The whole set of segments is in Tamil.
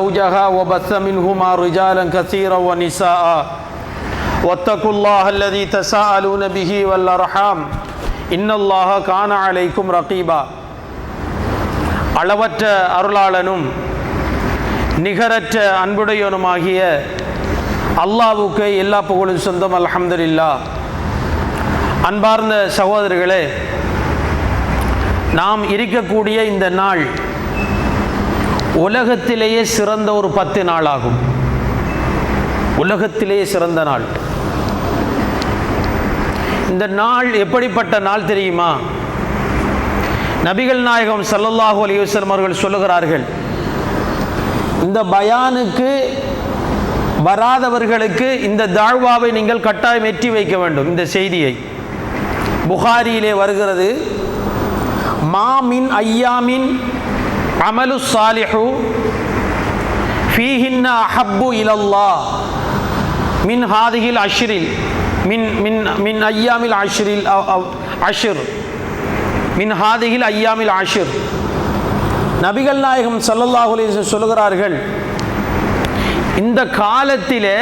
زوجها وبث منهما رجالا كثيرا ونساء واتقوا الله الذي تساءلون به والأرحام إن الله كان عليكم رقيبا. அளவற்ற அருளாளனும் நிகரற்ற அன்புடையவனுமாகிய அல்லாஹ்வுக்கு எல்லா புகழும் சொந்தம். அல்ஹம்துலில்லாஹ். அன்பார்ந்த சகோதரர்களே, நாம் இருக்கக்கூடிய இந்த நாள் உலகத்திலேயே சிறந்த ஒரு 10 நாளாகும். உலகத்திலேயே சிறந்த நாள். இந்த நாள் எப்படிப்பட்ட நாள் தெரியுமா? நபிகள் நாயகம் ஸல்லல்லாஹு அலைஹி வஸல்லம் அவர்கள் சொல்லுகிறார்கள், இந்த பயானுக்கு வராதவர்களுக்கு இந்த தாழ்வாவை நீங்கள் கட்டாயம் ஏற்றி வைக்க வேண்டும். இந்த செய்தியை புகாரியிலே வருகிறது, மாமின் ஐயாமின் அமலு சாலிஹு ஃபீஹின்ன அஹப்பு இலல்லாஹ் மின் ஹாதிஹில் அஷ்ரில் மின் மின் மின் ஐயாமில் அஷ்ரில் அஷ்ர் மின் ஹாதிஹில் ஐயாமில் அஷ்ர். நபிகள் நாயகம் ஸல்லல்லாஹு அலைஹி வஸல்லம் சொல்லுகிறார்கள், இந்த காலத்திலே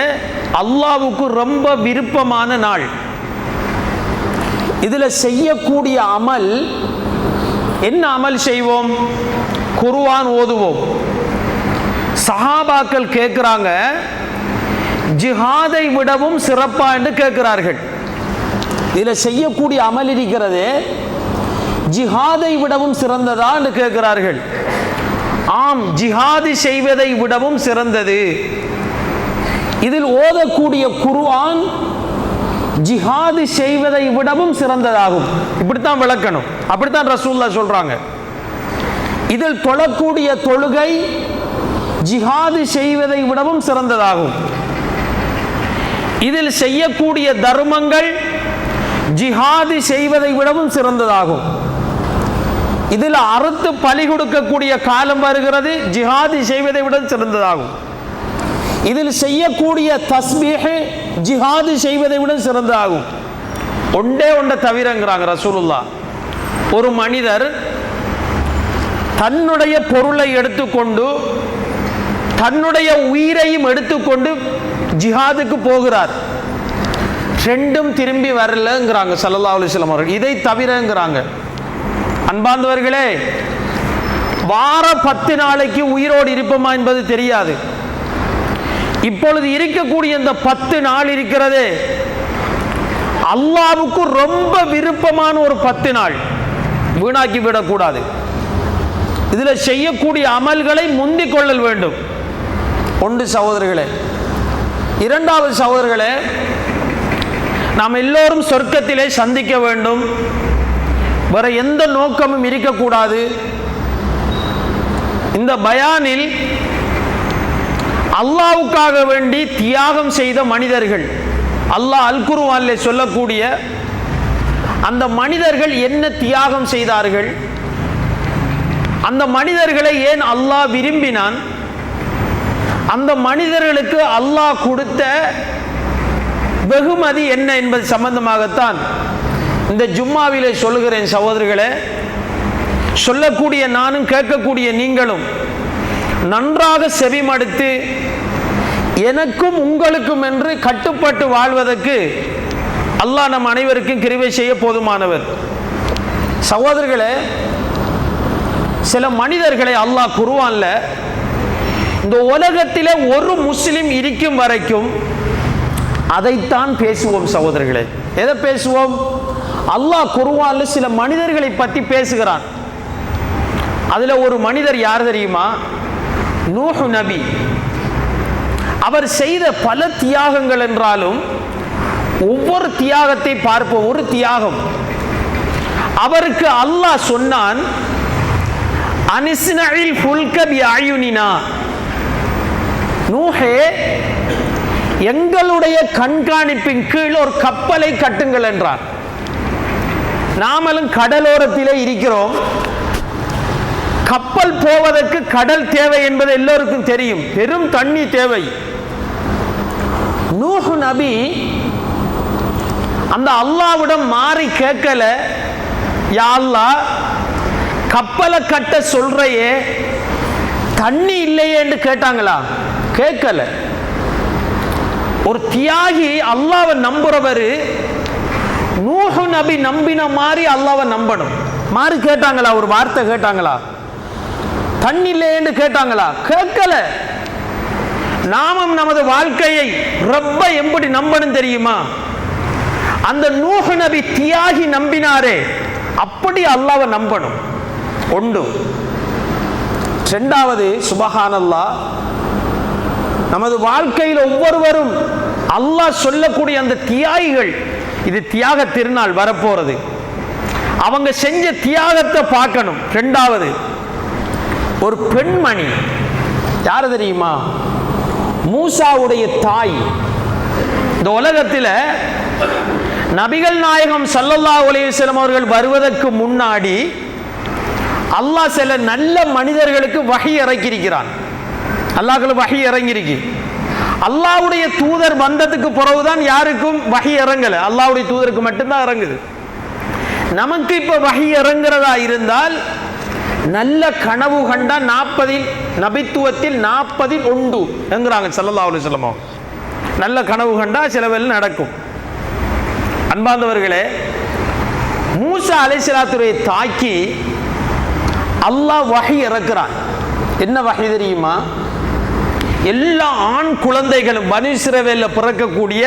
அல்லாஹ்வுக்கு ரொம்ப விருப்பமான நாள். இதில் செய்யக்கூடிய அமல் என்ன? அமல் செய்வோம், குர்ஆன் ஓதுவோம். சஹாபாக்கள் கேட்குறாங்க, ஜிஹாதை விடவும் சிறப்பா என்று கேட்கிறார்கள். இதில் செய்யக்கூடிய அமல் இருக்கிறது ஜிஹாதை விடவும் சிறந்ததா என்று கேட்கிறார்கள். ஆம், ஜிஹாது செய்வதை விடவும் சிறந்தது. இதில் ஓதக்கூடிய குர்ஆன் ஜிஹாது செய்வதை விடவும் சிறந்ததாகும். இப்படித்தான் விளக்கணும். அப்படித்தான் ரசூலுல்லாஹ் சொல்றாங்க. இதில் தொழக்கூடிய தொழுகை ஜிஹாது செய்வதை விடவும் சிறந்ததாகும். இதில் செய்யக்கூடிய தர்மங்கள் ஜிஹாது செய்வதை விடவும் சிறந்ததாகும். இதில் அறுத்து பலி கொடுக்கக்கூடிய காலம் வருகிறது, ஜிஹாது செய்வதை விட சிறந்ததாகும். இதில் செய்யக்கூடிய தஸ்பீஹ் ஜிஹாது செய்வதை விட சிறந்ததாகும். ஒன்றே ஒன்றை தவிரங்கிறாங்க ரசூலுல்லாஹ். ஒரு மனிதர் தன்னுடைய பொருளை எடுத்துக்கொண்டு தன்னுடைய உயிரையும் எடுத்துக்கொண்டு ஜிஹாதுக்கு போகிறார், ரெண்டும் திரும்பி வரலங்கிறாங்க ஸல்லல்லாஹு அலைஹி வஸல்லம் அவர்கள். இதை தவிரங்கிறாங்க. அன்பார்ந்தவர்களே, வார 10 நாளைக்கு உயிரோடு இருப்போமா என்பது தெரியாது. இப்பொழுது இருக்கக்கூடிய இந்த 10 நாள் இருக்கிறதே, அல்லாஹ்வுக்கு ரொம்ப விருப்பமான ஒரு 10 நாள். வீணாக்கி விடக்கூடாது. இதில் செய்யக்கூடிய அமல்களை முந்திக் கொள்ளல் வேண்டும். ஒன்று சகோதரர்களே. இரண்டாவது சகோதரர்களே, நாம் எல்லோரும் சொர்க்கத்திலே சந்திக்க வேண்டும். வேற எந்த நோக்கமும் இருக்கக்கூடாது. இந்த பயானில் அல்லாஹ்வுக்காக வேண்டி தியாகம் செய்த மனிதர்கள், அல்லாஹ் அல் குர்ஆனிலே சொல்லக்கூடிய அந்த மனிதர்கள் என்ன தியாகம் செய்தார்கள், அந்த மனிதர்களை ஏன் அல்லாஹ் விரும்பினான், அந்த மனிதர்களுக்கு அல்லாஹ் கொடுத்த வெகுமதி என்ன என்பது சம்பந்தமாகத்தான் இந்த ஜும்மாவிலே சொல்லுகிறேன். சகோதரர்களே, சொல்லக்கூடிய நானும் கேட்கக்கூடிய நீங்களும் நன்றாக செவிமடுத்து எனக்கும் உங்களுக்கும் என்று கட்டுப்பட்டு வாழ்வதற்கு அல்லாஹ் நம் அனைவருக்கும் கிருபை செய்ய போதுமானவர். சகோதரர்களே, சில மனிதர்களை அல்லாஹ் குர்ஆன்ல இந்த உலகத்திலே ஒரு முஸ்லிம் இருக்கும் வரைக்கும் அதைத்தான் பேசுவோம். சகோதரர்களே, எதை பேசுவோம்? அல்லாஹ் குர்ஆன்ல சில மனிதர்களை பற்றி பேசுகிறான். அதுல ஒரு மனிதர் யார் தெரியுமா? நூஹ் நபி. அவர் செய்த பல தியாகங்கள் என்றாலும் ஒவ்வொரு தியாகத்தை பார்ப்போம். ஒரு தியாகம், அவருக்கு அல்லாஹ் சொன்னான், அனிஸ்னஇல் ஃபுல்க பிஅயுனினா, நூஹே எங்களுடைய கண்காணிப்பின் கீழ் ஒரு கப்பலை கட்டுங்கள் என்றார். நாமளும் கடலோரத்திலே இருக்கிறோம். கப்பல் போவதற்கு கடல் தேவை என்பது எல்லோருக்கும் தெரியும். பெரும் தண்ணி தேவை. நூஹ் நபி அந்த அல்லாஹ்விடம் மாறி கேட்கல, யா அல்லாஹ் கப்பலை கட்ட சொல்றையே, தண்ணி இல்லையே என்று கேட்டாங்களா? கேட்கல. ஒரு தியாகி அல்லாஹ்வை நம்புறவர் நூஹ் நபி நம்பின மாதிரி அல்லாஹ்வை நம்பணும். மாறு கேட்டாங்களா? ஒரு வார்த்தை கேட்டாங்களா? தண்ணி இல்லையேன்னு கேட்டாங்களா? கேட்கல. நாமும் நமது வாழ்க்கையை ரப்பை எப்படி நம்பணும் தெரியுமா? அந்த நூஹ் நபி தியாகி நம்பினாரே அப்படி அல்லாஹ்வை நம்பணும். ஒன்று. இரண்டாவது, சுபஹானல்லாஹ், நமது வாழ்க்கையில் ஒவ்வொருவரும் அல்லாஹ் சொல்லக்கூடிய அந்த தியாகிகள், இது தியாக திருநாள் வரப்போறது, அவங்க செஞ்ச தியாகத்தை பார்க்கணும். இரண்டாவது, ஒரு பெண்மணி, யார் தெரியுமா? மூசாவுடைய தாய். இந்த உலகத்தில் நபிகள் நாயகம் ஸல்லல்லாஹு அலைஹி வஸல்லம் அவர்கள் வருவதற்கு முன்னாடி அல்லாஹ் சில நல்ல மனிதர்களுக்கு வஹி இறக்கியிருக்கிறான். அல்லாஹ்வுக்கு வஹி இறங்கியிருக்கு. அல்லாஹ்வுடைய தூதர் வந்ததுக்கு பிறகுதான் யாருக்கும் வஹி இறங்கல, அல்லாஹ்வுடைய தூதருக்கு மட்டும்தான் இறங்குது. நமக்கு இப்ப வஹி இறங்குறதா இருந்தால் நல்ல கனவு கண்டா 40 நபித்துவத்தில் 40 உண்டு என்கிறாங்க ஸல்லல்லாஹு அலைஹி வஸல்லம். நல்ல கனவு கண்டா சில வேளை நடக்கும். அன்பார்ந்தவர்களே, மூசா அலைஹிஸ்ஸலாத்துடைய தாய்க்கு அல்லாஹ் வஹி இறக்குறான். என்ன வஹி தெரியுமா? எல்லா ஆண் குழந்தைகளும் பனி இஸ்ரவேலில் பிறக்கக்கூடிய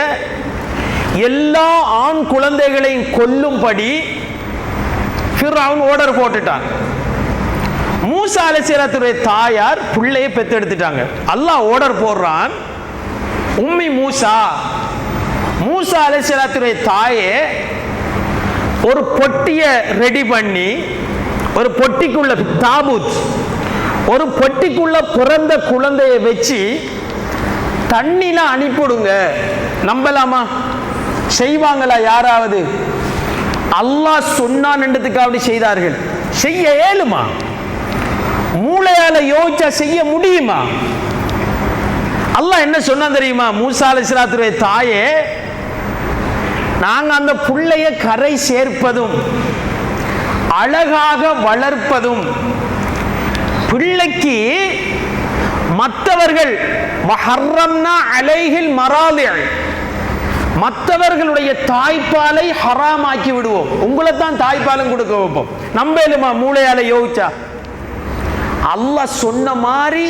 எல்லா ஆண் குழந்தைகளையும் கொல்லும்படி ஃபிர்அவுன் ஆர்டர் போட்டுட்டான். மூசா அலைஹிஸ்ஸலாத்துடைய தாயார் பிள்ளையை பெத்தெடுத்துட்டாங்க. அல்லாஹ் ஆர்டர் போடுறான், உம்மி மூசா, மூசா அலைஹிஸ்ஸலாத்துடைய தாயே ஒரு பொட்டியை ரெடி பண்ணி, ஒரு பொட்டிக்குள்ள தாபூத், ஒரு பொட்டிக்குள்ள பிறந்த குழந்தையை வச்சு தண்ணில அனுப்பிடுங்க. நம்பலாமா? செய்வாங்களா யாராவது? அல்லாஹ் சொன்னான்றதுக்கு அப்படி செய்தார்கள். செய்ய இயலுமா? மூளையால யோசிச்சா செய்ய முடியுமா? அல்லாஹ் என்ன சொன்னா தெரியுமா? மூசா அலைஹிஸ்ஸலாத்துடைய தாயே, நாங்க அந்த புள்ளைய கரை சேர்ப்பதும் அழகாக வளர்ப்பதும், பிள்ளைக்கு மற்றவர்கள் வஹர்ரம்னா அலைஹில் மராதி, மற்றவர்களுடைய தாய்ப்பாலை ஹராமாக்கி விடுவோம், உங்களை தான் தாய்ப்பாலும் கொடுக்க வைப்போம். நம்பலுமா? மூளையால யோசிச்சா? அல்லாஹ் சொன்ன மாதிரி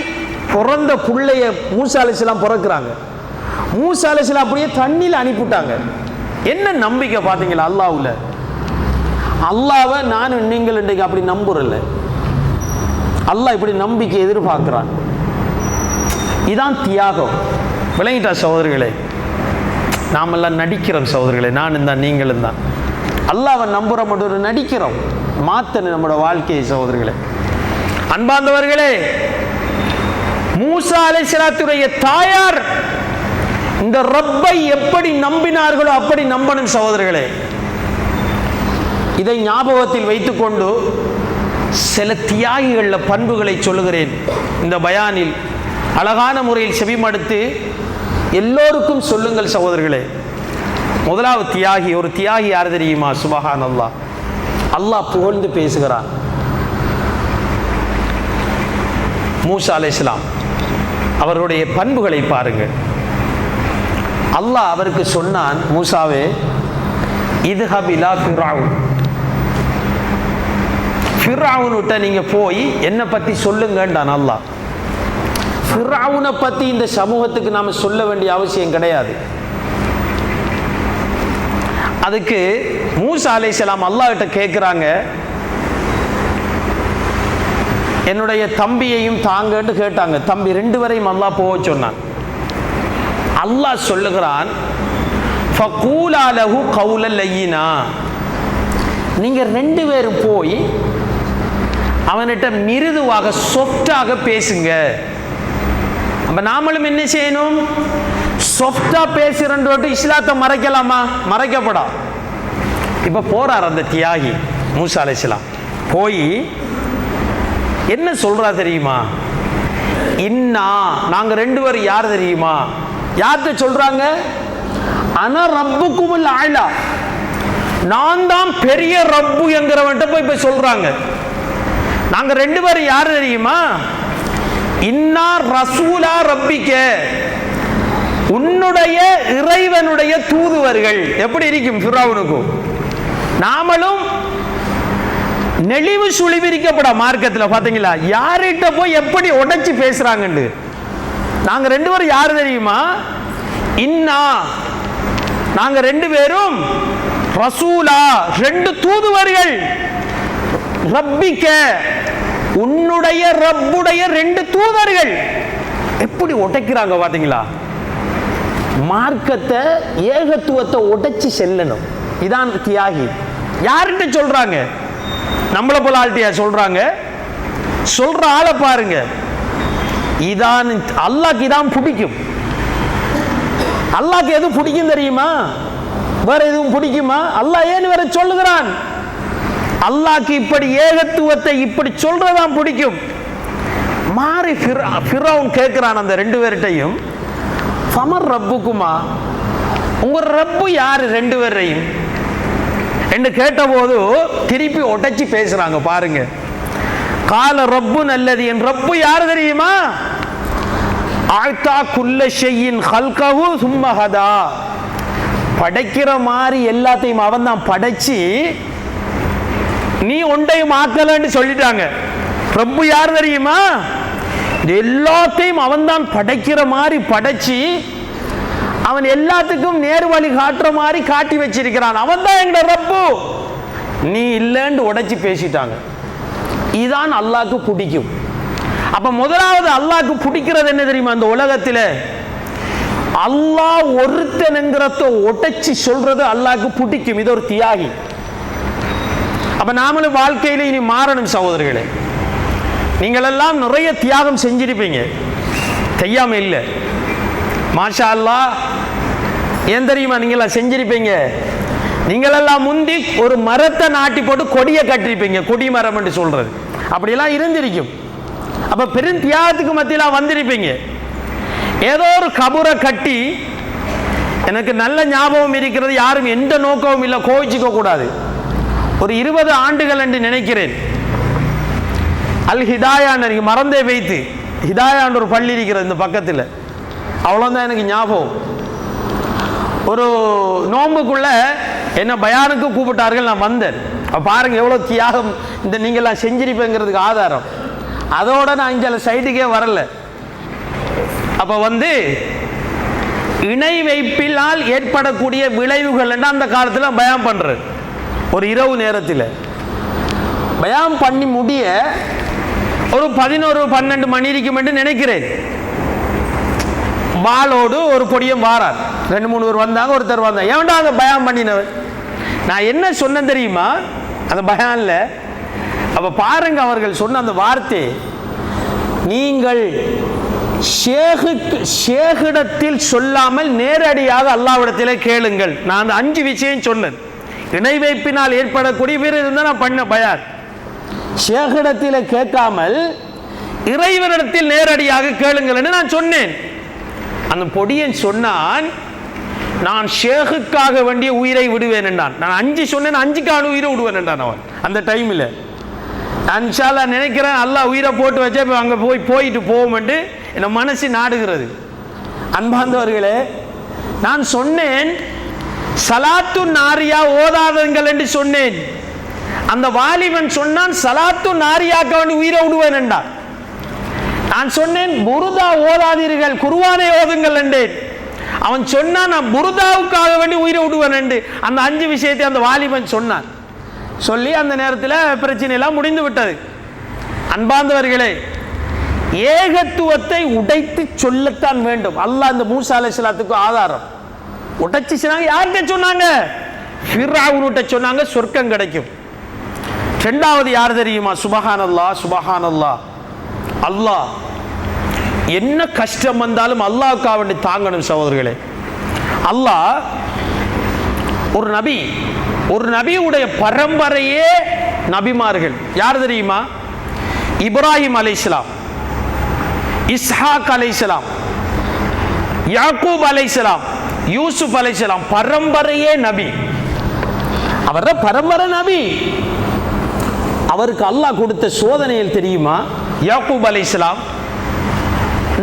பிறந்த பிள்ளைய மூசா அலைஹிஸ்ஸலாம் பிறக்கிறாங்க. மூசா அலைஹிஸ்ஸலாம் அப்படியே தண்ணியில் அனுப்பிவிட்டாங்க. என்ன நம்பிக்கை பார்த்தீங்களா அல்லாஹ்வுல? அல்லாஹ்வை நானும் நீங்கள் இன்றைக்கு அப்படி நம்புறல. அல்லாஹ் இப்படி நம்பிக்கை எதிர்பார்க்கிறான். இதான் தியாகம். விளங்கிட்டா சகோதரர்களே? நாமெல்லாம் நடிக்கிறோம் சகோதரர்களே, நானும் தான் நீங்களும் தான். அல்லாஹ்வை நம்புற மட்டும் நடிக்கிறோம். மாத்தணும் நம்மளோட வாழ்க்கையை சகோதரர்களே. அன்பார்ந்தவர்களே, மூசா அலைஹிஸ்ஸலாத்துடைய தாயார் இந்த ரப்பை எப்படி நம்பினார்களோ அப்படி நம்பணும் சகோதரர்களே. இதை ஞாபகத்தில் வைத்துக்கொண்டு சில தியாகிகளில் பண்புகளை சொல்லுகிறேன். இந்த பயானில் அழகான முறையில் செவிமடுத்து எல்லோருக்கும் சொல்லுங்கள் சகோதரர்களே. முதலாவது தியாகி, ஒரு தியாகி யார் தெரியுமா? சுபஹானல்லாஹ், அல்லாஹ் புகழ்ந்து பேசுகிறான். மூசா அலைஹிஸ்ஸலாம் அவருடைய பண்புகளை பாருங்கள். அல்லாஹ் அவருக்கு சொன்னான், மூசாவே இத்ஹப் இலா ஃபிர்அவுன், ஃபிர்அவுன்கிட்ட நீங்க போய் என்னை பத்தி சொல்லுங்கன்றான் அல்லாஹ். ஃபிர்அவுனை பத்தி இந்த சமூகத்துக்கு நாம சொல்ல வேண்டிய அவசியம் கிடையாது. அதுக்கு மூசா அலைஹிஸ்ஸலாம் அல்லாஹ் கிட்ட கேட்குறாங்க, என்னுடைய தம்பியையும் தாங்கன்னு கேட்டாங்க. தம்பி 2 வரையும் அல்லாஹ் போக சொன்னான். அல்லாஹ் சொல்லுகிறான், ஃபகூலா லஹு கௌலன் லய்யினா, நீங்க 2 பேரும் போய் அவன்கிட்ட மிருதுவாக சாஃப்டாக பேசுங்க. அப்ப நாமளும் என்ன செய்யணும்? சாஃப்டா பேசுறோட்டு இஸ்லாத்தை மறைக்கலாமா? மறைக்கப்படா. இப்ப போறார் அந்த தியாகி மூசா அலைஹிஸ்ஸலாம். போய் என்ன சொல்றா தெரியுமா? இன்னா, நாங்க 2 பேரும் யார் தெரியுமா? யார்கிட்ட சொல்றாங்க? அன ரப்புக்குமுல் ஆலா, நான் தான் பெரிய ரப்பு என்கிறவன்ட்ட போய் சொல்றாங்க. நாங்க 2 பேரும் யார் தெரியுமா? இன்னா ரசூலா ரப்பிக்க, உன்னுடைய இறைவனுடைய தூதுவர்கள். எப்படி இருக்கும் ஃபிரௌனுக்கும்? நாமளும் நெளிவு சுழிவிரிக்கப்பட மார்க்கத்தில் பார்த்தீங்களா, யார்கிட்ட போய் எப்படி உடைச்சு பேசுறாங்கன்னு. நாங்க ரெண்டு பேரும் யாரு தெரியுமா? இன்னா, நாங்க ரெண்டு பேரும் ரசூலா, ரெண்டு தூதுவர்கள், ரப்பிக்க, உன்னுடைய ரப்புடைய ரெண்டு தூதர்கள். எப்படி உடைக்கிறாங்க பாத்தீங்களா? மார்க்கத்தை, ஏகத்துவத்தை உடைச்சு செல்லணும். இதான் தியாகி. யார்கிட்ட சொல்றாங்க? நம்மள போல ஆள்கிட்டயா சொல்றாங்க? சொல்ற ஆளை பாருங்க. இதான் அல்லாஹ்க்கு இதான் பிடிக்கும். அல்லாஹ்க்கு எது பிடிக்கும் தெரியுமா? வேற எதுவும் பிடிக்குமா? அல்லாஹ் ஏன் வேற சொல்லுகிறான்? அல்லாஹ்க்கு இப்படி ஏகத்துவத்தை இப்படி சொல்றதான் பிடிக்கும். மாறி ஃபிரௌன் கேட்கிறான் அந்த ரெண்டு பேர்கிட்டையும், ஃபமர் ரப்புக்குமா, உங்க ரப்பு யாரு ரெண்டு பேரையும் என்று கேட்டபோது திருப்பி உடைச்சி பேசுறாங்க பாருங்க. கால ரப்பு நல்லது, என் ரப்பு யாரு தெரியுமா? ஆய்தா குல்ல ஷையின் ஹல்கஹு சும்ம ஹதா, படைக்கிற மாதிரி எல்லாத்தையும் அவன் தான் படைச்சி நீ ஒன்றையும் ஆக்கலன்னு சொல்லிட்டாங்க. ரப்பு யார் தெரியுமா? எல்லாத்தையும் அவன் தான் படைக்கிற மாதிரி படைச்சி அவன் எல்லாத்துக்கும் நேர் வழி காட்டுற மாதிரி காட்டி வச்சிருக்கிறான். அவன் தான் எங்க ரப்பு, நீ இல்லைன்னு உடைச்சி பேசிட்டாங்க. இதான் அல்லாஹ்க்கு பிடிக்கும். அப்ப முதலாவது அல்லாஹ்க்கு பிடிக்கிறது என்ன தெரியுமா? அந்த உலகத்தில் அல்லாஹ் ஒருத்தனுங்கிறத உடைச்சி சொல்றது அல்லாஹ்க்கு பிடிக்கும். இது ஒரு தியாகி. அப்ப நாமளும் வாழ்க்கையில இனி மாறணும் சகோதரர்களே. நீங்கள் எல்லாம் நிறைய தியாகம் செஞ்சிருப்பீங்க, செய்யாம இல்லை. மாஷா அல்லாஹ். ஏன் தெரியுமா நீங்களா செஞ்சிருப்பீங்க? நீங்களெல்லாம் முந்தி ஒரு மரத்தை நாட்டி போட்டு கொடியை கட்டிருப்பீங்க, கொடி மரம் என்று சொல்றது. அப்படியெல்லாம் இருந்திருக்கும். அப்ப பெரும் தியாகத்துக்கு மத்தியில் வந்திருப்பீங்க. ஏதோ ஒரு கபரை கட்டி, எனக்கு நல்ல ஞாபகம் இருக்கிறது, யாரும் எந்த நோக்கமும் இல்லை, கோவிச்சுக்க கூடாது. ஒரு 20 ஆண்டுகள் என்று நினைக்கிறேன். அல் ஹிதாயான், எனக்கு மறந்தே வைத்து, ஹிதாயான் ஒரு பள்ளி இருக்கிறது இந்த பக்கத்தில், அவ்வளோதான் எனக்கு ஞாபகம். ஒரு நோம்புக்குள்ள என்ன பயானுக்கு கூப்பிட்டார்கள், நான் வந்தேன். பாருங்க எவ்வளோ தியாகம் இந்த நீங்கள்லாம் செஞ்சிருப்பேங்கிறதுக்கு ஆதாரம். அதோட நான் இங்கே சைட்டுக்கே வரல. அப்போ இணை வைப்பினால் ஏற்படக்கூடிய விளைவுகள் அந்த காலத்தில் பயான் பண்ணுறேன். ஒரு இரவு நேரத்தில் பயான் பண்ணி முடிய ஒரு 11-12 மணி இருக்கும் என்று நினைக்கிறேன். வாளோடு ஒரு பொடியும் வாரார். 2-3 பேர் வந்தாங்க. ஒருத்தர் வந்தாங்க, ஏன்டா அந்த பயான் பண்ணினவர்? நான் என்ன சொன்ன தெரியுமா அந்த பயான்ல? அப்ப பாருங்க அவர்கள் சொன்ன அந்த வார்த்தை, நீங்கள் ஷேகிடத்தில் சொல்லாமல் நேரடியாக அல்லாஹ்விடத்திலே கேளுங்கள். நான் அந்த 5 விஷயம் சொன்னேன். இணை வைப்பினால் ஏற்படக்கூடிய வீர இருந்தால் நான் பண்ண பயான். ஷேகிடத்தில் கேட்காமல் இறைவனிடத்தில் நேரடியாக கேளுங்கள் என்று நான் சொன்னேன். அந்த பொடியன் சொன்னான், நான் ஷேகுக்காக வேண்டிய உயிரை விடுவேன் என்றான். நான் 5 சொன்னேன், 5க்கான உயிரை விடுவேன் என்றான் அவன். அந்த டைமில் நான் இன்ஷா அல்லாஹ் நினைக்கிறேன், அல்லாஹ் உயிரை போட்டு வச்சா அங்கே போயிட்டு போவோம் என்று என் மனசு நாடுகிறது. அன்பார்ந்தவர்களே, நான் சொன்னேன் சலாத்து நாரியா ஓதாதங்கள் என்று சொன்னேன். அந்த வாலிபன் சொன்னான், சலாத்து நாரியாக்க வேண்டி உயிரை விடுவேன் என்றான். நான் சொன்னேன், புருதா ஓதாதீர்கள், குர்ஆனை ஓதுங்கள் என்றேன். அவன் சொன்னான், நான் புருதாவுக்காக வேண்டி உயிரை விடுவேன் என்று. அந்த 5 விஷயத்தை அந்த வாலிபன் சொன்னான். சொல்லி அந்த நேரத்தில் பிரச்சனை எல்லாம் முடிந்து விட்டது. அன்பார்ந்தவர்களே, ஏகத்துவத்தை உடைத்து சொல்லத்தான் வேண்டும். அல்லாஹ் இந்த மூசா அலைஹிஸ்ஸலாத்துக்கு ஆதாரம் உடைச்சு சொன்னாங்க. யார்கிட்ட சொன்னாங்க? ஃபிர்அவுன்கிட்ட சொன்னாங்க, சொர்க்கம் கிடைக்கும். 2வது யார் தெரியுமா? சுபஹானல்லாஹ், சுபஹானல்லாஹ். அல்லாஹ் என்ன கஷ்டம் வந்தாலும் அல்லாஹ்வுக்காக வேண்டி தாங்கணும் சகோதரர்களே. அல்லாஹ் ஒரு நபியுடைய பரம்பரையே நபிமார்கள். யார் தெரியுமா? இப்ராஹிம் அலைஹிஸ்ஸலாம், இஸ்ஹாக் அலைஹிஸ்ஸலாம், யாக்கூப் அலைஹிஸ்ஸலாம், யூசுப் அலைஹிஸ்ஸலாம், பரம்பரையே நபி. அவர் பரம்பரை நபி. அவருக்கு அல்லாஹ் கொடுத்த சோதனையில் தெரியுமா? யாக்கூப் அலைஹிஸ்ஸலாம்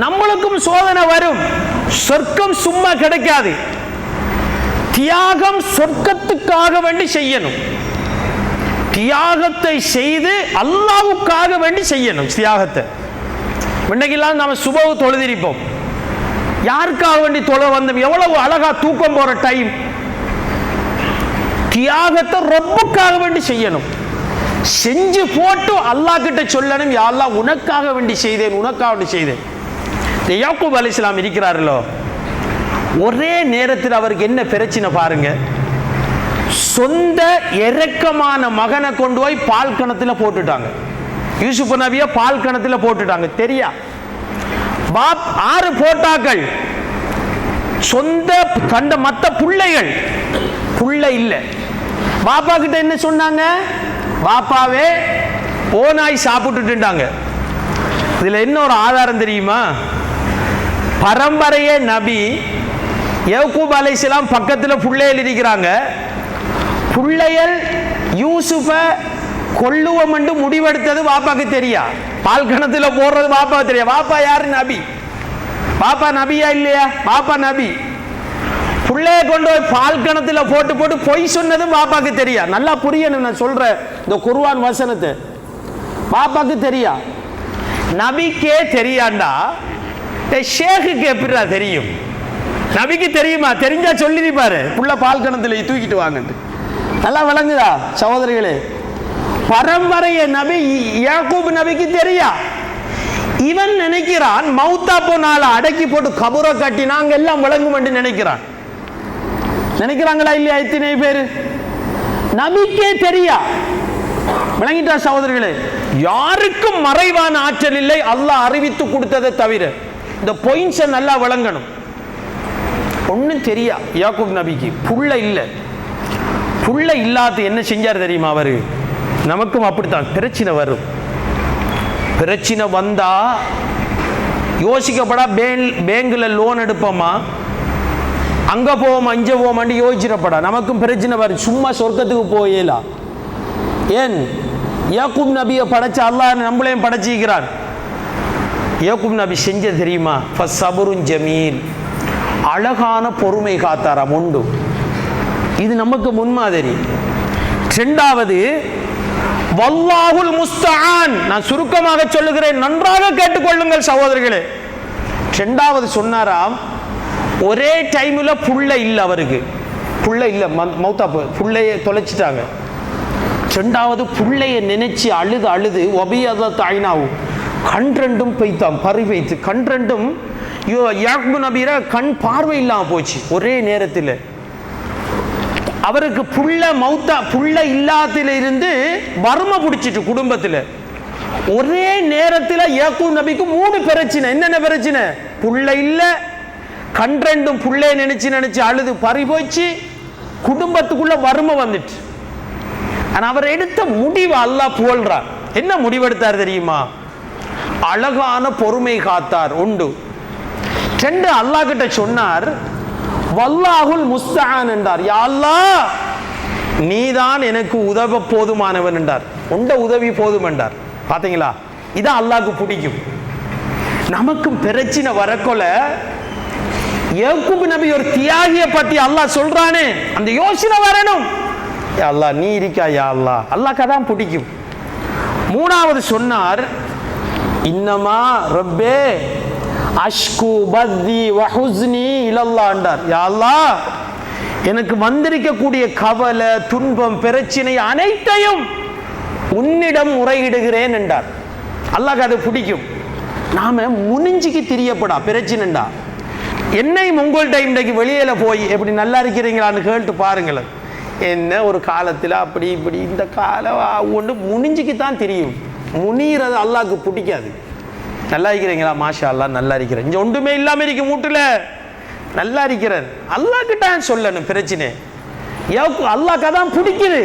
நம்மளுக்கும் சோதனை வரும். சொர்க்கம் சும்மா கிடைக்காது. தியாகம் சொர்க்கத்துக்காக வேண்டி செய்யணும். தியாகத்தை செய்து அல்லாஹ்வுக்காக வேண்டி செய்யணும். தியாகத்தை இன்னைக்கெல்லாம் நாம சுபஹ் தொழுதிருப்போம். யாருக்காக வேண்டி தொழ வந்தோம்? எவ்வளவு அழகா தூக்கம் போற டைம். தியாகத்தை ரப்புக்காக வேண்டி செய்யணும். செஞ்சு போட்டு அல்லாஹ் கிட்ட சொல்லணும், யா அல்லாஹ் உனக்காக வேண்டி செய்தேன், உனக்காக வேண்டி செய்தேன். யாக்கூப் அலைஹிஸ்ஸலாம் இருக்கிறார்களோ, ஒரே நேரத்தில் அவருக்கு என்ன பிரச்சனை பாருங்க. சொந்த இரக்கமான மகனை கொண்டு போய் பால் கிணத்துல போட்டுட்டாங்க. யூசுப் நபியை பால் கிணத்துல போட்டுட்டாங்க. தெரியா பாப் 6 போட்டாக்கள், சொந்த கண்ட மற்ற பிள்ளைகள் புள்ள இல்லை. பாப்பா கிட்ட என்ன சொன்னாங்க? பாப்பாவே ஓநாய் சாப்பிட்டுட்டாங்க. இதுல என்ன ஒரு ஆதாரம் தெரியுமா? பரம்பரையே நபி யாக்கூப் அலைஹிஸ்ஸலாம் பக்கத்தில் பிள்ளைகள் இருக்கிறாங்க. பிள்ளைகள் யூசுஃப கொல்லுவோம் என்று முடிவெடுத்தது பாப்பாக்கு தெரியா? பால் கிணத்துல போடுறது பாப்பாக்கு தெரியா? பாப்பா யாரு? நபி. பாப்பா நபியா இல்லையா? பாப்பா நபி. பிள்ளைய கொண்டு போய் பால் கிணத்துல போட்டு போட்டு பொய் சொன்னது பாப்பாக்கு தெரியா? நல்லா புரியணும் நான் சொல்ற இந்த குர்ஆன் வசனத்தை. பாப்பாக்கு தெரியா? நபிக்கே தெரியாண்டா ஷேக்குக்கு எப்படிடா தெரியும்? நபிக்கு தெரியுமா? தெரிஞ்சா சொல்லிருப்பாரு, புள்ள பால் கிணத்துல தூக்கிட்டு வாங்கன்னு. நல்லா விளங்குதா சகோதரிகளே? பரம்பரைய நபி யாக்கூப் நபிக்கு தெரியா? இவன் நினைக்கிறான் மௌத்தா போனால அடக்கி போட்டு கபரை கட்டி நாங்க எல்லாம் விளங்கும் என்று நினைக்கிறான். நினைக்கிறாங்களா இல்லையா? இத்தனை பேரு நபிக்கே தெரியா. விளங்கிட்டா சகோதரிகளே? யாருக்கும் மறைவான ஆற்றல் இல்லை, அல்லாஹ் அறிவித்து கொடுத்ததை தவிர. இந்த பாயிண்ட்ஸை நல்லா விளங்கணும். ஒன்னும் தெரியா யாக்கூப் நபிக்கு. புள்ள இல்லை. புள்ள இல்லாத என்ன செஞ்சார் தெரியுமா? அவரு நமக்கும் அப்படித்தான் பிரச்சனை வரும். பிரச்சனை வந்தா யோசிக்கப்படா. பேங்க்ல லோன் எடுப்போமா, அங்க போவோமா, இங்க போவோமான்னு யோசிச்சிடப்படா. நமக்கும் பிரச்சனை வரும். சும்மா சொர்க்கத்துக்கு போயலாம். ஏன்? யாக்கூப் நபியை படைச்ச அல்லாஹ் நம்மளையும் படைச்சிக்கிறார். யாக்கூப் நபி செஞ்சது தெரியுமா? ஃபஸ்ஸபுருன் ஜமீல், அழகான பொறுமை காத்தாராம். உண்டு. இது நமக்கு முன்மாதிரி. இரண்டாவது வல்லாஹுல் முஸ்தஆன். நான் சுருக்கமாக சொல்லுகிறேன், நன்றாக கேட்டுக்கொள்ளுங்கள் சகோதரர்களே. இரண்டாவது சொன்னாராம், ஒரே டைம்ல புள்ள இல்லை அவருக்கு. புள்ள இல்லை, மௌத்தா புள்ளைய தொலைச்சிட்டாங்க. இரண்டாவது புள்ளைய நினைச்சு அழுது அழுது ஒபியதத் ஐனாவும், கண் ரெண்டும் பெய்தான், பறி வைத்து கண் ரெண்டும் யாக்கூப் நபியில கண் பார்வை இல்லாம போச்சு. ஒரே நேரத்தில் அவருக்கு புள்ள மௌத்தா, புள்ள இல்லாததில இருந்து வறுமை பிடிச்சிட்டு குடும்பத்தில். ஒரே நேரத்தில் யாக்கூப் நபிக்கு 3 பிரச்சனை. என்னென்ன பிரச்சனை? புள்ள இல்ல, கண் ரெண்டும் புள்ளைய நினைச்சு நினைச்சு அழுது பறி போச்சு, குடும்பத்துக்குள்ள வறுமை வந்துட்டு. ஆனா அவர் எடுத்த முடிவு அல்லாஹ் புகழ்றார். என்ன முடிவெடுத்தார் தெரியுமா? அழகான பொறுமை காத்தார். உண்டு. 2 அல்லாஹ் கிட்ட சொன்னார், வல்லாஹுல் முஸ்தஆன் என்றார். யா அல்லாஹ், நீதான் எனக்கு உதவ போதுமானவன் என்றார். உண்ட உதவி போதும் என்றார். பாத்தீங்களா? இதான் அல்லாஹ்க்கு பிடிக்கும். நமக்கும் பிரச்சனை வரக்கொல யாக்கூப் நபி ஒரு தியாகியை பத்தி அல்லாஹ் சொல்றானே, அந்த யோசனை வரணும். யா அல்லாஹ் நீ இருக்கா? யா அல்லாஹ், அல்லாஹ்க்கு அதான் பிடிக்கும். 3வது சொன்னார், இன்னமா ரப்பே அஷ்கு பத்தி வஹுஸ்னி இலல்லாஹ் என்றார். யா அல்லாஹ், எனக்கு வந்திருக்கக்கூடிய கவலை, துன்பம், பிரச்சனை அனைத்தையும் உன்னிடம் முறையிடுகிறேன் என்றார். அல்லாஹ்க்கு அது பிடிக்கும். நாம முனிஞ்சிக்கு தெரியப்படா பிரச்சனைண்டா. என்னையும் உங்கள்கிட்ட இன்றைக்கு வெளியில போய் எப்படி நல்லா இருக்கிறீங்களான்னு கேட்டு பாருங்களேன். என்ன ஒரு காலத்தில் அப்படி இப்படி இந்த காலம் ஒன்று முனிஞ்சிக்கு தான் தெரியும். முனிகிறது அல்லாஹ்க்கு பிடிக்காது. நல்லா இருக்கிறீங்களா? மாஷா அல்லாஹ் நல்லா இருக்கிறேன். இங்கே ஒன்றுமே இல்லாமல் இருக்க மூட்டில் நல்லா இருக்கிறேன். அல்லாஹ்கிட்ட சொல்லணும் பிரச்சனை. அல்லாஹ்க்கு தான் பிடிக்குது.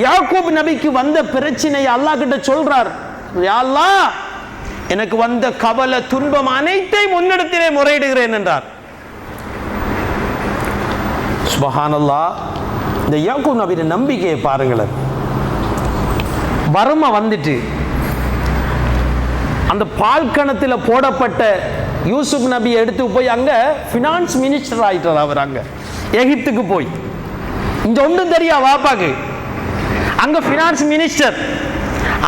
யாக்கூப் நபிக்கு வந்த பிரச்சனையை அல்லாஹ் கிட்ட சொல்றார். யா அல்லாஹ், எனக்கு வந்த கவலை, துன்பம் அனைத்தையும் உன்னிடத்திலே முறையிடுகிறேன் என்றார். சுப்ஹானல்லாஹ். இந்த யாக்கூப் நபியோட நம்பிக்கையை பாருங்களேன். வறுமை வந்துட்டு அந்த பால் கணத்தில் போடப்பட்ட யூசுப் நபியை எடுத்து போய் அங்கே ஃபினான்ஸ் மினிஸ்டர் ஆகிட்டார். அவர் அங்கே எகிப்துக்கு போய், இங்கே ஒன்றும் தெரியா வாப்பாக்கு, அங்கே ஃபினான்ஸ் மினிஸ்டர்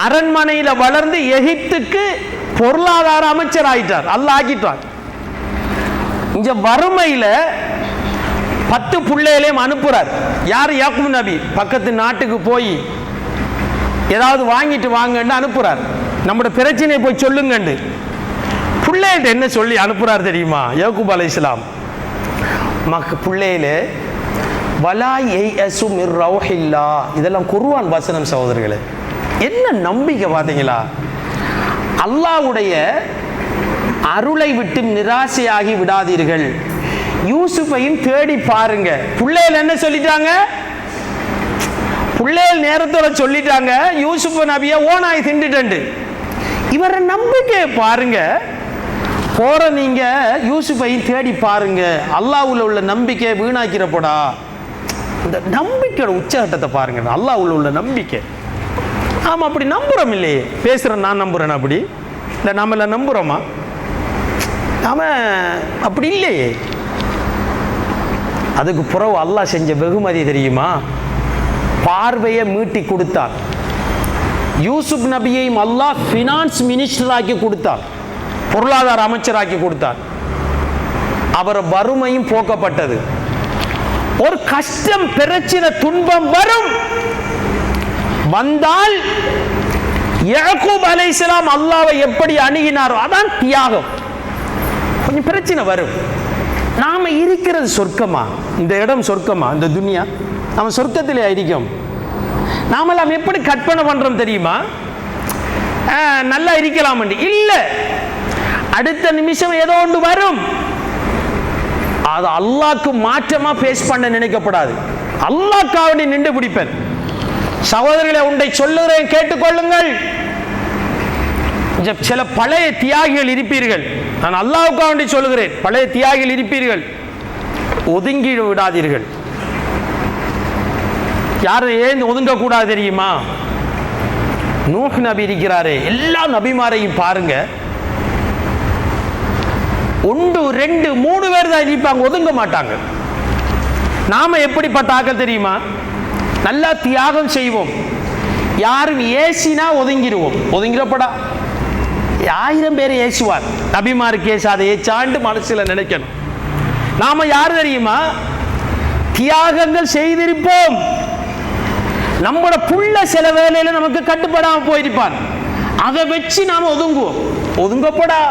அரண்மனையில் வளர்ந்து எகிப்துக்கு பொருளாதார அமைச்சர் ஆகிட்டார். அல்லாஹ் ஆக்கிட்டார். இங்கே வறுமையில் 10 பிள்ளைகளையும் அனுப்புறார். யார்? யாக்கூப் நபி. பக்கத்து நாட்டுக்கு போய் ஏதாவது வாங்கிட்டு வாங்கன்னு அனுப்புறார். நம்மளோட பிரச்சனையை போய் சொல்லுங்கண்டு பிள்ளைகிட்ட என்ன சொல்லி அனுப்புறார் தெரியுமா? யாக்கூப் அலைஹிஸ்ஸலாம் பிள்ளையிலே வலா யைஅஸு மிர் ரௌஹில்லா, இதெல்லாம் குர்ஆன் வசனம் சகோதரர்களே. என்ன நம்பிக்கை பார்த்தீங்களா? அல்லாஹ்வுடைய அருளை விட்டு நிராசையாகி விடாதீர்கள். யூசுஃபையும் தேடி பாருங்க. பிள்ளைகள் என்ன சொல்லிட்டாங்க? பிள்ளைகள் நேரத்தோட சொல்லிட்டாங்க, யூசுப் நபியை ஓனாய் திண்டுட்டு. இவரை நம்பிக்கை பாருங்க. போற நீங்க யூசுஃபையும் தேடி பாருங்க. அல்லாஹ்வுல உள்ள நம்பிக்கை வீணாக்கிறப்படா. இந்த நம்பிக்கையோட உச்சகட்டத்தை பாருங்க. அல்லாஹ்வுல உள்ள நம்பிக்கை. ஆமா, அப்படி நம்புறோம் இல்லையே. பேசுறேன், நான் நம்புறேன். அப்படி இல்லை, நம்மள நம்புறோமா? நாம அப்படி இல்லையே. அதுக்கு பிறகு அல்லாஹ் செஞ்ச வெகுமதி தெரியுமா? பார்வையை மீட்டி கொடுத்தார். யூசுப் நபியையும் அல்லாஹ் ஃபினான்ஸ் மினிஸ்டர் ஆக்கி கொடுத்தார், பொருளாதார அமைச்சராக்கி கொடுத்தார். அவர் வறுமையும் போக்கப்பட்டது. ஒரு கஷ்டம், பிரச்சனை, துன்பம் வரும், வந்தால் யாக்கூப் அலைஹிஸ்ஸலாம் அல்லாஹ்வை எப்படி அணுகினாரோ அதான் தியாகம். கொஞ்சம் பிரச்சனை வரும். நாம இருக்கிறது சொர்க்கமா? இந்த இடம் சொர்க்கமா? இந்த துனியா நம்ம சொர்க்கத்திலே இருக்கோம். நாமெல்லாம் எப்படி கற்பனை பண்றோம் தெரியுமா? நல்லா இருக்கலாம் இல்ல, அடுத்த நிமிஷம் ஏதோ ஒன்று வரும். அது அல்லாஹ்க்கு மாற்றமா பேஸ் பண்ண நினைக்கப்படாது. அல்லாஹ்க்காக நின்று பிடிப்பேன். சகோதரர்களை, உண்டை சொல்லுகிறேன், கேட்டுக்கொள்ளுங்கள். சில பழைய தியாகிகள் இருப்பீர்கள். நான் அல்லாஹ்வுக்காக சொல்லுகிறேன், பழைய தியாகிகள் இருப்பீர்கள். ஒதுங்கி விடாதீர்கள். யாரும் ஏன் ஒதுங்க கூடாது தெரியுமா? நூஹ் நபி இருக்கிறாரே, எல்லா நபிமாரையும் பாருங்க, 1 2 3 பேர் தான் இருப்பாங்க, ஒதுங்க மாட்டாங்க. நாம எப்படிப்பட்ட ஆக்கள் தெரியுமா? நல்லா தியாகம் செய்வோம். யாரும் ஏசினா ஒதுங்கிடுவோம். ஒதுங்கிறப்படா 1000 பேர் ஏசுவார். நபிமாருக்கு ஏசாத ஏச்சாண்டு மனசுல நினைக்கணும். நாம யார் தெரியுமா? தியாகங்கள் செய்திருப்போம். நம்மளோட புள்ள சில வேலையில நமக்கு கட்டுப்படாம போயிருப்பான். அதை வச்சு நாம ஒதுங்குவோம். ஒதுங்கப்படா.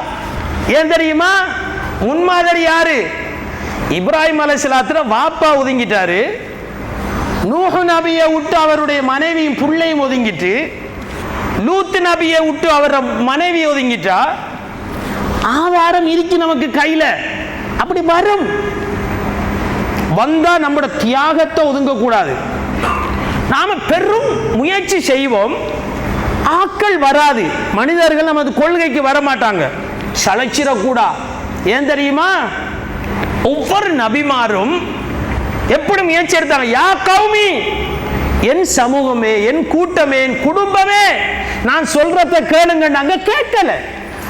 ஏன் தெரியுமா? முன்மாதிரி யாரு? இப்ராஹிம் அலைஹிஸ்ஸலாத்துல வாப்பா ஒதுங்கிட்டாரு. நூஹ் நபியை விட்டு அவருடைய மனைவியும் புள்ளையும் ஒதுங்கிட்டு, லூத் நபியை விட்டு அவர் மனைவி ஒதுங்கிட்டா, ஆதாரம் இருக்கு நமக்கு கையில. அப்படி வரும். வந்தா நம்மளோட தியாகத்தை ஒதுங்க கூடாது. நாம பெரும் முயற்சி செய்வோம், ஆக்கள் வராது. மனிதர்கள் நமது கொள்கைக்கு வர மாட்டாங்க. சளைச்சிடக்கூடா. ஏன் தெரியுமா? ஒவ்வொரு நபிமாரும் எப்படி முயற்சி எடுத்தாங்க? யா கௌமி, என் சமூகமே, என் கூட்டமே, என் குடும்பமே, நான் சொல்றத கேளுங்க. நாங்க கேட்கல.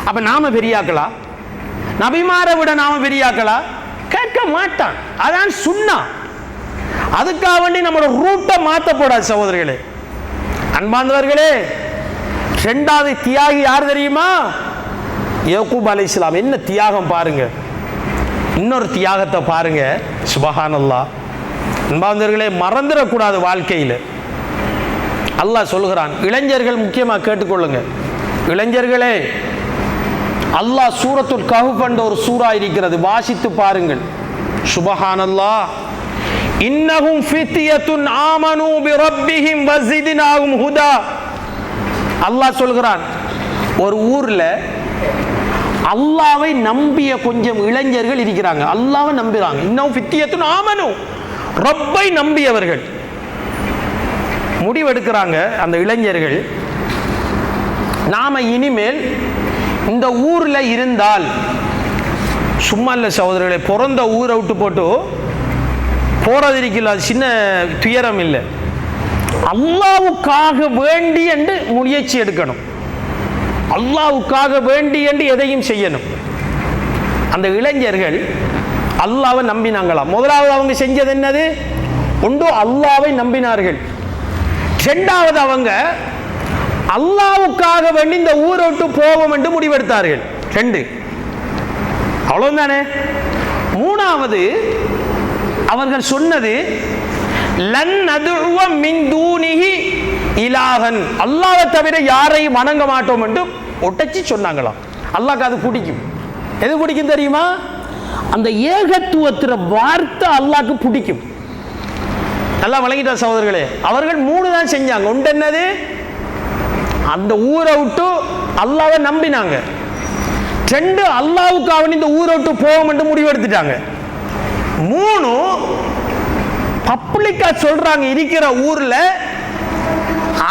அப்ப நாம பெரியாக்களா? நபிமாரை விட நாம பெரியாக்களா? கேட்க மாட்டான். அதான் சுன்னா. அதுக்காக வேண்டி நம்மளோட ரூட்டை மாற்றப்படாது சகோதரர்களே. அன்பார்ந்தவர்களே, 2வது தியாகி யார் தெரியுமா? யாக்கூப் அலைஹிஸ்ஸலாம். என்ன தியாகம் பாருங்க. இன்னொரு தியாகத்தை பாருங்க. சுப்ஹானல்லாஹ். அன்பார்ந்தவர்களே, மறந்துடக்கூடாது வாழ்க்கையில். அல்லாஹ் சொல்கிறான், இளைஞர்கள் முக்கியமாக கேட்டுக்கொள்ளுங்க. இளைஞர்களே, அல்லாஹ் சூரத்துல் கஹ்ஃப் என்ற ஒரு சூரா இருக்கிறது, வாசித்து பாருங்கள். சுப்ஹானல்லாஹ். இன்னஹும் ஃபித்யத்துன் ஆமனூ பிரப்பிஹிம் வஸித்னாஹும் ஹுதா. அல்லாஹ் சொல்கிறான், ஒரு ஊர்ல அல்லாஹ்வை நம்பிய கொஞ்சம் இளைஞர்கள் இருக்கிறாங்க. அல்லாஹ்வை நம்புறாங்க. இன்னஹும் ஃபித்யத்துன் ஆமனூ, ரப்பை நம்பியவர்கள். முடிவெடுக்கிறாங்க அந்த இளைஞர்கள், நாம இனிமேல் இந்த ஊர்ல இருந்தால், சும்மா இல்லை சகோதரர்களே, பிறந்த ஊரை விட்டு போட்டு போறது இருக்கல, அது சின்ன துயரம் இல்லை. அல்லாஹ்வுக்காக வேண்டி என்று முயற்சி எடுக்கணும். அல்லாஹ்வுக்காக வேண்டி என்று எதையும் செய்யணும். அந்த இளைஞர்கள் அல்லாஹ்வை நம்பினாங்களாம். முதலாவது அவங்க செஞ்சது என்னது? ஒன்று அல்லாஹ்வை நம்பினார்கள். இரண்டாவது அவங்க அல்லாஹ்வுக்காக வேண்டி இந்த ஊரை விட்டு போவோம் என்று முடிவெடுத்தார்கள். ரெண்டு, அவ்வளவுதானே. மூணாவது அவர்கள் சொன்னது லன் நதுவ மின் தூனிஹி இலாஹன், அல்லாஹ்வை தவிர யாரையும் வணங்க மாட்டோம் என்று ஒட்டச்சி சொன்னாங்களாம். அல்லாஹ்க்கு அது பிடிக்கும். எது பிடிக்கும் தெரியுமா? அந்த ஏகத்துவத்திற வார்த்தை அல்லாஹ்க்கு பிடிக்கும். நல்லா வழங்கிட்ட சகோதரர்களே. அவர்கள் மூணு தான் செஞ்சாங்க. ஒன்று என்னது? அந்த ஊரை விட்டு அல்லாஹ்வை நம்பினாங்க. ரெண்டு, அல்லாஹ்வுக்காக இந்த ஊரை விட்டு போவோம் என்று முடிவெடுத்துட்டாங்க. மூணு, பப்ளிக்கா சொல்றாங்க இருக்கிற ஊர்ல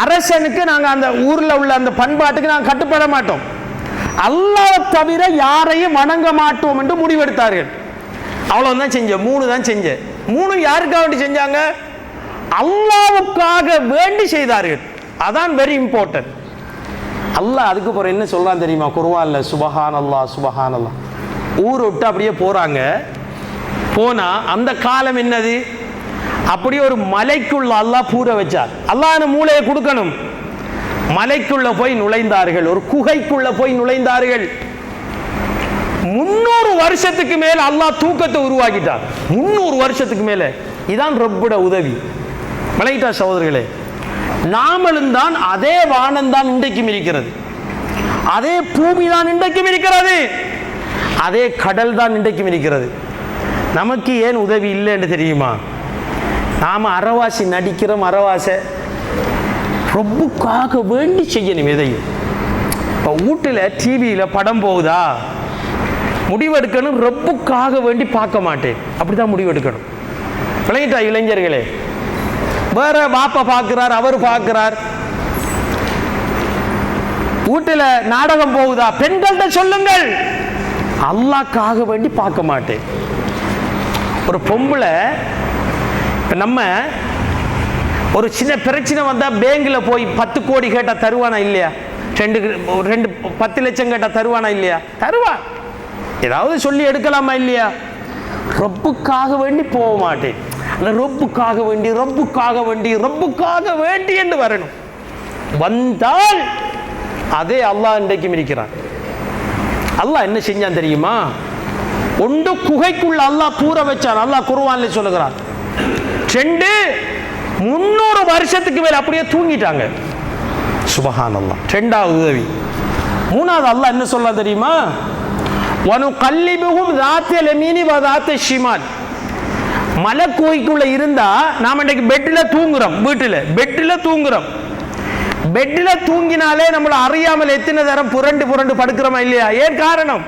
அரசனுக்கு நாங்க அந்த ஊர்ல உள்ள அந்த பண்பாட்டுக்கு நாங்க கட்டுப்பட மாட்டோம், அல்லாஹ்வை தவிர யாரையும் வணங்க மாட்டோம் என்று முடிவெடுத்தார்கள். அவ்வளவுதான் செஞ்ச. மூணு தான் செஞ்ச. மூணு யாருக்காக வேண்டி செஞ்சாங்க? அல்லாஹ்வுக்காக வேண்டி செய்தார்கள். அதான் வெரி இம்பார்ட்டன்ட். அல்லாஹ் அதுக்கு பிறகு என்ன சொல்றான் தெரியுமா குர்ஆன்ல? சுபஹானல்லாஹ் சுபஹானல்லாஹ். ஊரை விட்டு அப்படியே போறாங்க. போனா அந்த காலம் என்னது? அப்படியே ஒரு மலைக்குள்ள அல்லாஹ் பூர வச்சார். அல்லாஹ் அந்த மூளையை கொடுக்கணும். மலைக்குள்ள போய் நுழைந்தார்கள். ஒரு குகைக்குள்ள போய் நுழைந்தார்கள். 300 வருஷத்துக்கு மேல அல்லாஹ் தூக்கத்தை உருவாக்கிட்டார். 300 வருஷத்துக்கு மேல. இதான் ரப்போட உதவி. மலையிட்டா சகோதரர்களே, நாமளும் தான் அதே வானம் தான் இன்றைக்கும் இருக்கிறது, அதே பூமி தான் இன்றைக்கும் இருக்கிறது, அதே கடல் தான் இன்றைக்கும் இருக்கிறது. நமக்கு ஏன் உதவி இல்லை என்று தெரியுமா? நாம அறவாசி நடிக்கிறோம். அறவாசை ரப்புக்காக வேண்டி செய்யணும் எதையும். இப்போ வீட்டில் டிவியில் படம் போகுதா, முடிவெடுக்கணும் ரப்புக்காக வேண்டி பார்க்க மாட்டேன், அப்படிதான் முடிவெடுக்கணும். விளங்கிட்டா இளைஞர்களே? வேற பாப்பா பார்க்கிறார், அவர் பார்க்கிறார். வீட்டில் நாடகம் போகுதா, பெண்கள்கிட்ட சொல்லுங்கள் அல்லாஹ்க்காக வேண்டி பார்க்க மாட்டேன். ஒரு பொம்பளை, நம்ம ஒரு சின்ன பிரச்சனை வந்தால் பேங்கில் போய் 10 கோடி கேட்டால் தருவானா இல்லையா? 10 லட்சம் கேட்டால் தருவானா இல்லையா? தருவான். ஏதாவது சொல்லி எடுக்கலாமா இல்லையா? ரப்புக்காக வேண்டி போக மாட்டேன். அந்த ரப்புக்காக வேண்டி ரப்புக்காக வேண்டி ரப்புக்காக வேண்டி என்று வரணும். வந்தால் அதே அல்லாஹ் இன்றைக்கும் இருக்கிறான். அல்லாஹ் என்ன செஞ்சான் தெரியுமா? ஒன்று குகைக்குள்ள அல்லாஹ் பூர வச்சான். அல்லாஹ் குர்ஆன்ல சொல்லுகிறான். 2, 300 வருஷத்துக்கு மேல அப்படியே தூங்கிட்டாங்க. சுபஹானல்லாஹ். 2வது உதவி. 3வது அல்லாஹ் என்ன சொல்ல தெரியுமா? வனுகல்லிபுஹும் ذاتல் யமீனி வ ذاتல் ஷிமால். மலக்குகைக்குள்ள இருந்தா நாம இன்னைக்கு பெட்ல தூங்குறோம். வீட்டுல பெட்ல தூங்குறோம். பெட்ல தூங்கினாலே நம்மள அறியாமல் எத்தனை தரம் புரண்டு புரண்டு படுக்கிறோமா இல்லையா? ஏன் காரணம்?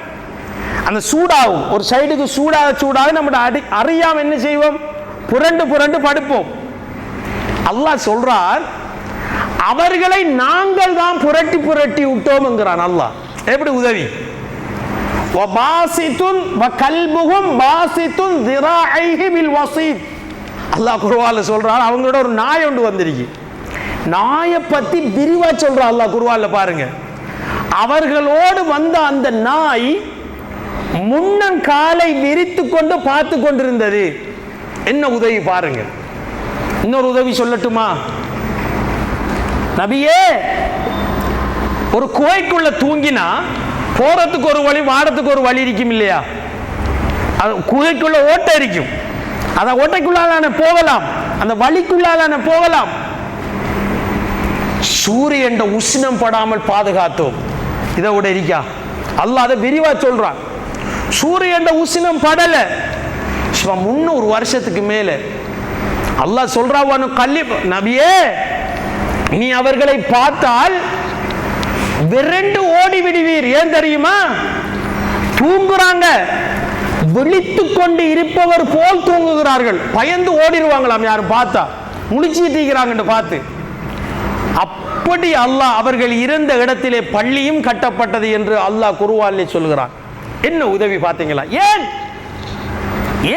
அந்த சூடாகும். ஒரு சைடுக்கு சூடாக நம்ம அறியாம என்ன செய்வோம்? புரண்டு புரண்டு படுப்போம். அல்லாஹ் சொல்றான், அவர்களை நாங்கள் தான் புரட்டி புரட்டி விட்டோம் என்கிறான் அல்லாஹ். எப்படி உதவி? அல்லாஹ் குர்ஆன்ல சொல்றான், அவங்களோட ஒரு நாய் ஒன்று வந்திருக்கு. நாயை பத்தி விரிவா சொல்றான் அல்லாஹ் குர்ஆன்ல பாருங்க. அவர்களோடு வந்த அந்த நாய் முன்னன் காலை விரித்து கொண்டு பார்த்து கொண்டிருந்தது. என்ன உதவி பாருங்க. இன்னொரு உதவி சொல்லட்டுமா? நபியே, ஒரு குகைக்குள்ள தூங்கினா போறதுக்கு ஒரு வழி, வாரத்துக்கு ஒரு வழி இருக்கும் இல்லையா? குகைக்குள்ள ஓட்டை இருக்கும். அந்த ஓட்டைக்குள்ளால போகலாம், அந்த வழிக்குள்ளால போகலாம். சூரியன் உஷ்ணம் படாமல் பாதுகாத்தோம். இதை விட இருக்கா? அல்லாஹ் அதை விரிவா சொல்றான். சூரியன் உஷ்ணம் படல. 300 வருஷத்துக்கு மேல அல்லாஹ் சொல்றான், நபியே நீ அவர்களை பார்த்தால் விரண்டு ஓடி விடுவீர். ஏன் தெரியுமா? தூங்குறாங்க, விழித்து கொண்டு இருப்பவர் போல் தூங்குகிறார்கள். பயந்து ஓடிடுவாங்களாம் யாரும் பார்த்தா, முழிச்சிட்டு இருக்கிறாங்க பார்த்து. அப்படி அல்லாஹ் அவர்கள் இருந்த இடத்திலே பள்ளியும் கட்டப்பட்டது என்று அல்லாஹ் குர்ஆனிலே சொல்கிறான். என்ன உதவி பார்த்தீங்களா?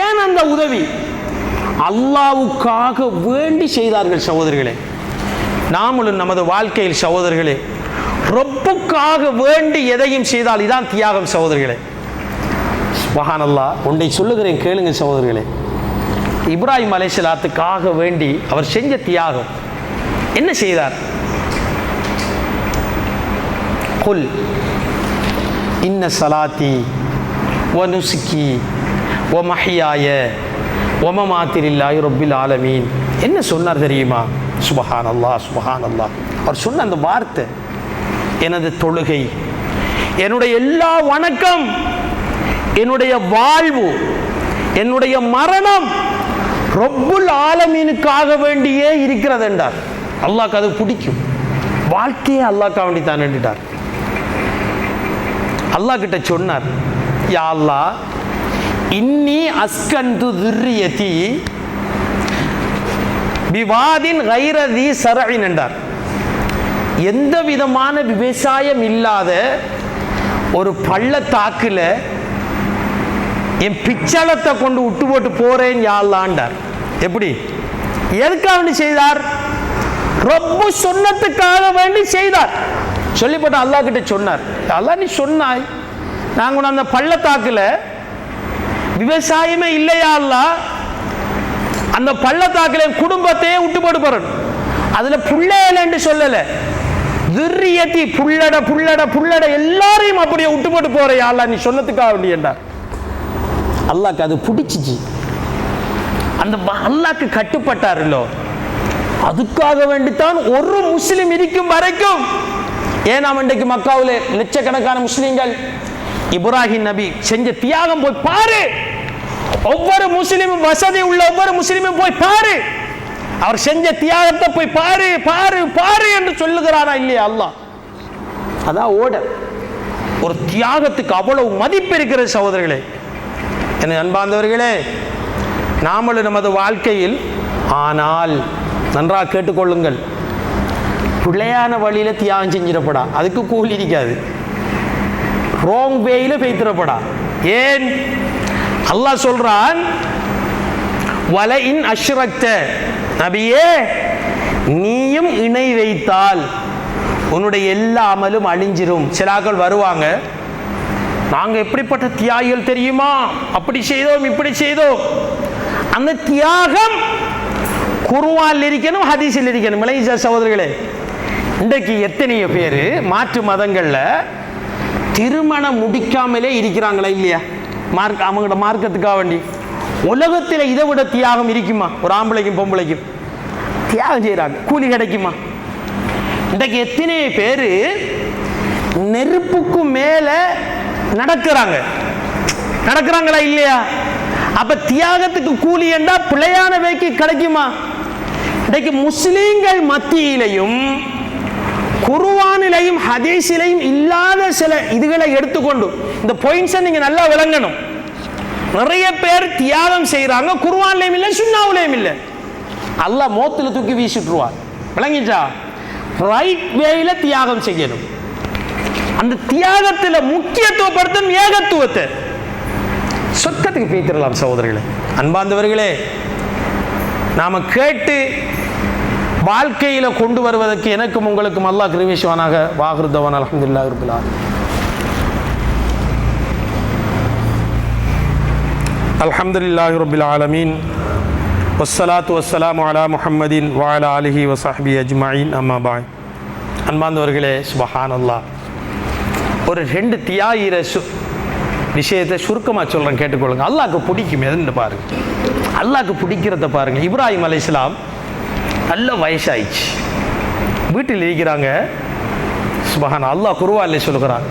ஏன் அந்த உதவி? அல்லாஹ்வுக்காக வேண்டி செய்தார்கள். சகோதரர்களே, நாமளும் நமது வாழ்க்கையில் சகோதரர்களே ரப்புக்காக வேண்டி எதையும் செய்தால் இதான் தியாகம் சகோதரிகளே. சுப்ஹானல்லாஹ். ஒன்றை சொல்லுகிறேன் கேளுங்க சகோதரிகளே. இப்ராஹிம் அலைஹிஸ்ஸலாத்துக்காக வேண்டி அவர் செஞ்ச தியாகம் என்ன செய்தார்? குல் இன்ன ஸலாத்தி வ நுஸ்கி வ மஹ்யாய வ மமாத்தி லில்லாஹி ரப்பில் ஆலமீன். என்ன சொன்னார் தெரியுமா? சுப்ஹானல்லாஹ் சுப்ஹானல்லாஹ். அவர் சொன்ன அந்த வார்த்தை, எனது தொழுகை, என்னுடைய எல்லா வணக்கம், என்னுடைய வாழ்வு, என்னுடைய மரணம் ரப்புல் ஆலமீனுக்காக வேண்டியே இருக்கிறது என்றார். அல்லாஹ்க்கு அது பிடிக்கும். வாழ்க்கையே அல்லாஹ்க்காக வேண்டி தான் என்றார். அல்லாஹ் கிட்ட சொன்னார், யா அல்லாஹ் இன்னி அஸ்கந்து துர்ரியதி பிவாதின் கைர தி ஸரஇன் என்றார். எந்த விதமான விவசாயம் இல்லாத ஒரு பள்ளத்தாக்குல என் பிச்சளத்தை கொண்டு விட்டு போட்டு போறேன் யா அல்லாஹ்ன்றார். எப்படி? எதுக்காக வேண்டி செய்தார்? ரப்பு சொன்னதுக்காக வேண்டி செய்தார். சொல்லிப்பட்ட அல்லாஹ் கிட்ட சொன்னார், அல்லாஹ் நீ சொன்னாய் நாங்கள் அந்த பள்ளத்தாக்குல விவசாயமே இல்லையா அல்லாஹ், அந்த பள்ளத்தாக்குல குடும்பத்தையே விட்டு போட்டு போறேன், அதுல புள்ளையலன்னு சொல்லல, துர்ரியத்தி புள்ளட புள்ளட புள்ளட எல்லாரையும் அப்படியே விட்டு போட்டு போறியா அல்லாஹ் நீ சொன்னதுக்காக வேண்டி என்றார். அல்லாஹ்க்கு அது பிடிச்சிச்சு. அந்த அல்லாஹ்க்கு கட்டுப்பட்டாருல்லோ, அதுக்காக வேண்டித்தான் ஒரு முஸ்லிம் இருக்கும் வரைக்கும். ஏன் நாம் இன்றைக்கு மக்காவில் லட்சக்கணக்கான முஸ்லிம்கள் இப்ராஹிம் நபி செஞ்ச தியாகம் போய் பாரு. ஒவ்வொரு முஸ்லிமும், வசதி உள்ள ஒவ்வொரு முஸ்லிமும் போய் பாரு, அவர் செஞ்ச தியாகத்தை போய் பாரு பாரு பாரு என்று சொல்லுகிறாரா இல்லையா அல்லாஹ்? அதான் ஓட ஒரு தியாகத்துக்கு அவ்வளவு மதிப்பு இருக்கிற சகோதரர்களே. என் அன்பார்ந்தவர்களே, நாமளும் நமது வாழ்க்கையில், ஆனால் நன்றாக கேட்டுக்கொள்ளுங்கள், பிள்ளையான வழியில தியாகம் செஞ்சிடப்படா, அதுக்கு கூலி இருக்காது. ராங் வேயில பெய்திடப்படா. ஏன்? அல்லாஹ் சொல்றான், வல இன் அஷ்ரக்த, நபியே நீயும் இணை வைத்தால் உன்னுடைய எல்லா அமலும் அழிஞ்சிரும். சிலாக்கள் வருவாங்க, நாங்க எப்படிப்பட்ட தியாகிகள் தெரியுமா, அப்படி செய்தோம் இப்படி செய்தோம். அந்த தியாகம் குர்ஆனில் இருக்கணும், ஹதீஸில் இருக்கணும். மலையா சகோதரர்களே, இன்றைக்கு எத்தனையோ பேர் மாற்று மதங்கள்ல திருமணம் முடிக்காமலே இருக்கிறாங்களா இல்லையா? அவங்களோட மார்க்கத்துக்காக வேண்டி. உலகத்தில் இதை விட தியாகம் இருக்குமா? ஒரு ஆம்பளைக்கும் பொம்பளைக்கும் தியாகம் செய்யறாங்க, கூலி கிடைக்குமா? இன்றைக்கு எத்தனை பேர் நெருப்புக்கு மேல நடக்கிறாங்களா இல்லையா? அப்ப தியாகத்துக்கு கூலி என்றா பிழையான வைக்கு கிடைக்குமா? இன்றைக்கு முஸ்லீம்கள் மத்தியிலையும் குர்ஆனிலையும் ஹதீஸிலையும் இல்லாத சில இதுகளை எடுத்துக்கொண்டு, இந்த பாயிண்ட்ஸை நீங்க நல்லா விளங்கணும். நிறைய பேர் தியாகம் செய்யறாங்க, குர்ஆன்லயும் இல்லை சுன்னாவுலயும் இல்லை. அல்லாஹ் மோத்துல தூக்கி வீசிட்டுருவார். விளங்கிச்சா? ரைட் வேயில தியாகம் செய்யணும். அந்த தியாகத்தில் முக்கியத்துவப்படுத்தும் ஏகத்துவத்தை. சொர்க்கத்துக்கு பேத்திரலாம் சகோதரர்களே. அன்பார்ந்தவர்களே, நாம கேட்டு வாழ்க்கையில கொண்டு வருவதற்கு எனக்கும் உங்களுக்கும் அல்லாஹ் கிருபை செய்வானாக. வாஹிரு தவானா அல்ஹம்துலில்லாஹி ரப்பில் ஆலமீன். அல்ஹம்துலில்லாஹி ரப்பில் ஆலமீன். வஸ்ஸலாத்து வஸ்ஸலாமு அலா முஹம்மதின் வ அலா ஆலிஹி வ ஸஹ்பிஹி அஜ்மஈன். அம்மா பஅத். அன்பார்ந்தவர்களே, சுப்ஹானல்லாஹ். ஒரு 2 தியாகிற விஷயத்தை சுருக்கமாக சொல்கிறேன், கேட்டுக்கொள்ளுங்க. அல்லாஹ்க்கு பிடிக்கும் எதுன்னு பாருங்க. அல்லாஹ்க்கு பிடிக்கிறத பாருங்க. இப்ராஹிம் அலைஹிஸ்ஸலாம் நல்ல வயசாயிடுச்சு, வீட்டில் இருக்கிறாங்க. சுப்ஹான் அல்லாஹ் குர்ஆனில் சொல்கிறான்,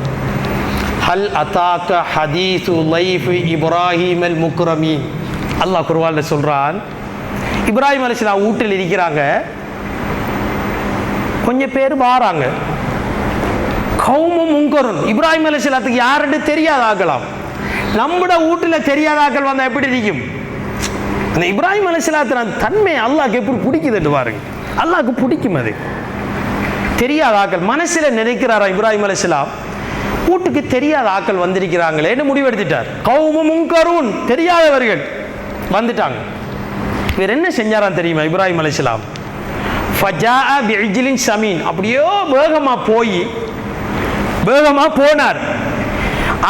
ஹல் அதாக்க ஹதீஸு லைஃப் இப்ராஹிம் அல் முக்ரமீன். அல்லாஹ் குர்ஆனில் சொல்கிறான், இப்ராஹிம் அலைஹிஸ்ஸலாம் வீட்டில் இருக்கிறாங்க. கொஞ்சம் பேர் வாராங்க, கௌமும் முங்கரும். இப்ராஹிம் அலைஹிஸ்ஸலாத்துக்கு யாருன்னு தெரியாத ஆக்கலாம். நம்மட வீட்டில் தெரியாத ஆக்கள் வந்தால் எப்படி இருக்கும்? அந்த இப்ராஹிம் அலைஹிஸ்ஸலாத்தின் தன்மை அல்லாஹ்க்கு எப்படி பிடிக்குதுன்னு பாருங்க. அல்லாஹ்க்கு பிடிக்கும். அது தெரியாத ஆக்கள் மனசில் நினைக்கிறாரா இப்ராஹிம் அலைஹிஸ்ஸலாம், வீட்டுக்கு தெரியாத ஆக்கள் வந்திருக்கிறாங்களேன்னு முடிவெடுத்துட்டார். கௌமும் முங்கரும், தெரியாதவர்கள் வந்துட்டாங்க. வேற என்ன செஞ்சாராம் தெரியுமா இப்ராஹிம் அலைஹிஸ்ஸலாம்? ஃபஜாஅ பிஇஜ்லின் ஸமீன். அப்படியோ வேகமாக போய் வேகமா போனார்.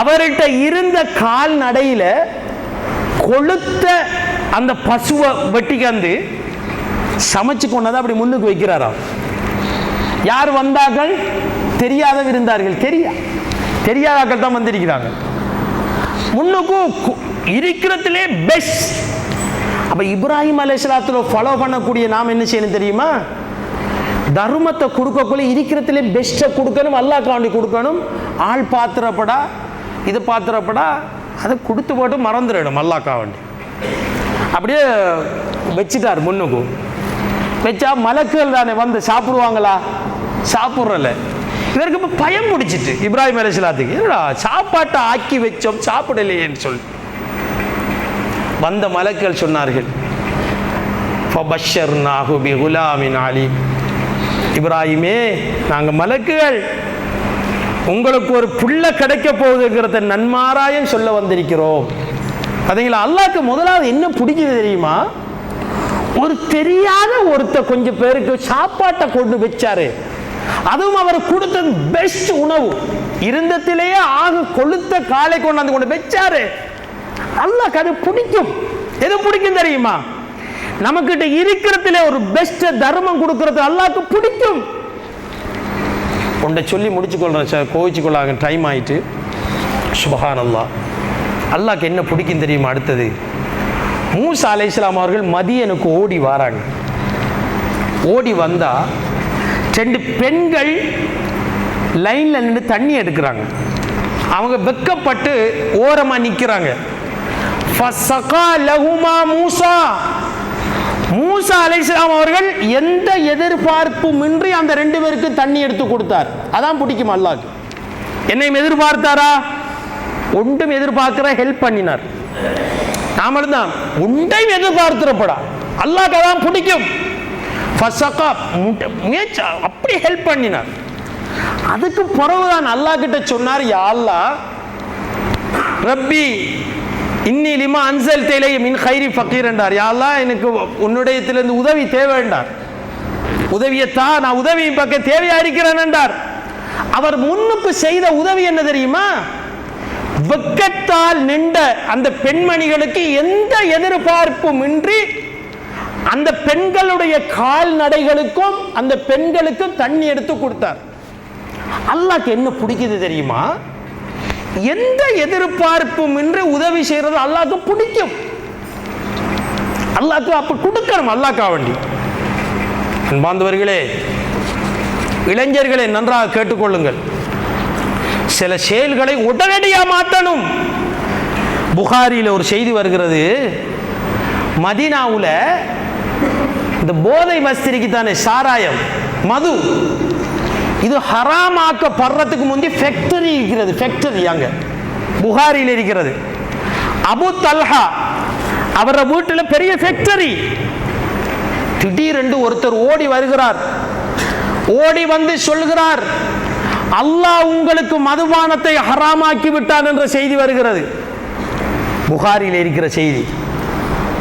அவர்கிட்ட இருந்த கால்நடையில கொளுத்த அந்த பசுவை வெட்டிக்கந்து சமைச்சு கொண்டதை அப்படி முன்னுக்கு வைக்கிறாராம். யார் வந்தார்கள்? தெரியாத இருந்தார்கள். தெரியாதாக்கள் தான் வந்திருக்கிறாங்க. முன்னுக்கு இருக்கிறதுலே பெஸ்ட். அப்ப இப்ராஹிம் அலைஹிஸ்ஸலாத்துல ஃபாலோ பண்ணக்கூடிய நாம் என்ன செய்யணும் தெரியுமா? தர்மத்தை கொடுக்கக்குள்ள இருக்கிறதுலே பெஸ்ட்டை கொடுக்கணும், அல்லாஹ்க்காண்டி கொடுக்கணும். ஆள் பாத்திரப்படா இது பாத்திரப்படா அதை கொடுத்து போட்டு மறந்துடணும் அல்லாஹ்க்காண்டி. அப்படியே வச்சுட்டார். முன்னுக்கு வச்சா மலக்குகள் தானே வந்து சாப்பிடுவாங்களா? சாப்பிட்றல. இதற்கு இப்போ பயம் பிடிச்சிட்டு இப்ராஹிம் அலைஹிஸ்ஸலாத்துக்கு, என்னடா சாப்பாட்டை ஆக்கி வச்சோம் சாப்பிடலையேன்னு சொல்லி வந்த மலக்குகள் சொன்னார்கள், ஃபபஷ்ஷர்னாஹு பிகுலாமின் அலீம். இப்ராஹிமே, நாங்கள் மலக்குகள் உங்களுக்கு ஒரு புள்ள கிடைக்க போகுதுங்கிறத நன்மாராயம் சொல்ல வந்திருக்கிறோம். பார்த்தீங்களா? அல்லாஹ்க்கு முதலாவது என்ன பிடிக்குது தெரியுமா? ஒரு தெரியாத கொஞ்சம் பேருக்கு சாப்பாட்டை கொண்டு வச்சாரு. அதுவும் அவர் கொடுத்தது பெஸ்ட் உணவு, இருந்தத்திலேயே ஆக கொளுத்த காலை கொண்டு வச்சாரு. அல்லாஹ்க்கு அது பிடிக்கும். எது பிடிக்கும் தெரியுமா? நமக்கிட்ட இருக்கிறதுல ஒரு பெஸ்ட் தர்மம் கொடுக்கிறது அல்லாஹ்க்கு பிடிக்கும். உன்னை சொல்லி முடிச்சுக்கொள்றேன் சார், கோவிச்சுக்கொள்ளாங்க, டைம் ஆயிட்டு. சுப்ஹானல்லாஹ். அல்லாஹ்க்கு என்ன பிடிக்கும் தெரியுமா? அடுத்தது மூசா அலைஹிஸ்ஸலாம் அவர்கள் மதியனுக்கு ஓடி வராங்க. ஓடி வந்தா 2 பெண்கள் லைன்ல நின்று தண்ணி எடுக்கிறாங்க. அவங்க வெக்கப்பட்டு ஓரமா நிக்கிறாங்க. ஃபஸகா லஹுமா மூசா. மூசா அலைஹிஸ்ஸலாம் அவர்கள் எந்த எதிர்பார்ப்பும் இன்றி அந்த 2 பேருக்கு தண்ணி எடுத்து கொடுத்தார். அதான் பிடிக்கும் அல்லாஹ்க்கு. என்னையும் எதிர்பார்த்தாரா? ஒன்றும் எதிர்பார்க்கிற ஹெல்ப் பண்ணினார். நாமளும் தான் ஒன்றையும் எதிர்பார்த்துறப்படா. அல்லாஹ்க்கு அதான் பிடிக்கும். அப்படி ஹெல்ப் பண்ணினார். அதுக்கு பிறகுதான் அல்லாஹ் கிட்ட சொன்னார், யா அல்லாஹ் ரப்பி இன்னி லிமா அன்சல் தேலை மின் கைரி ஃபக்கீர் என்றார். யா அல்லாஹ், எனக்கு உன்னுடையத்திலிருந்து உதவி தேவை என்றார். உதவியத்தா, நான் உதவி பக்கம் தேவையா இருக்கிறேன் என்றார். அவர் முன்னுக்கு செய்த உதவி என்ன தெரியுமா? வெக்கத்தால் நின்ற அந்த பெண்மணிகளுக்கு எந்த எதிர்பார்ப்பும் இன்றி அந்த பெண்களுடைய கால்நடைகளுக்கும் அந்த பெண்களுக்கும் தண்ணி எடுத்து கொடுத்தார். அல்லாஹ்க்கு என்ன பிடிக்குது தெரியுமா? எந்த எதிர்பார்ப்பும் இன்றி உதவி செய்யறது அல்லாஹ்க்கு பிடிக்கும். அல்லாஹ்க்கு அப்ப கொடுக்கணும். அல்லாஹ்க்கா வேண்டி. அன்பார்ந்தவர்களே, இளைஞர்களை நன்றாக கேட்டுக்கொள்ளுங்கள். சில செயல்களை உடனடியாக மாற்றணும். புகாரியில் ஒரு செய்தி வருகிறது. மதீனாவுல இந்த போதை வஸ்திரிக்கு தானே சாராயம், மது, இது ஹராமாக்கப்படுறதுக்கு முந்தி ஃபேக்டரி இருக்கிறது. ஃபேக்டரி அங்க புகாரியில் இருக்கிறது. அபு தல்ஹா அவர வீட்டில் பெரிய ஃபேக்டரி. திடீரென்று ஒருத்தர் ஓடி வருகிறார். ஓடி வந்து சொல்கிறார், அல்லாஹ் உங்களுக்கு மதுபானத்தை ஹராமாக்கி விட்டான் என்ற செய்தி வருகிறது. புகாரியில் இருக்கிற செய்தி.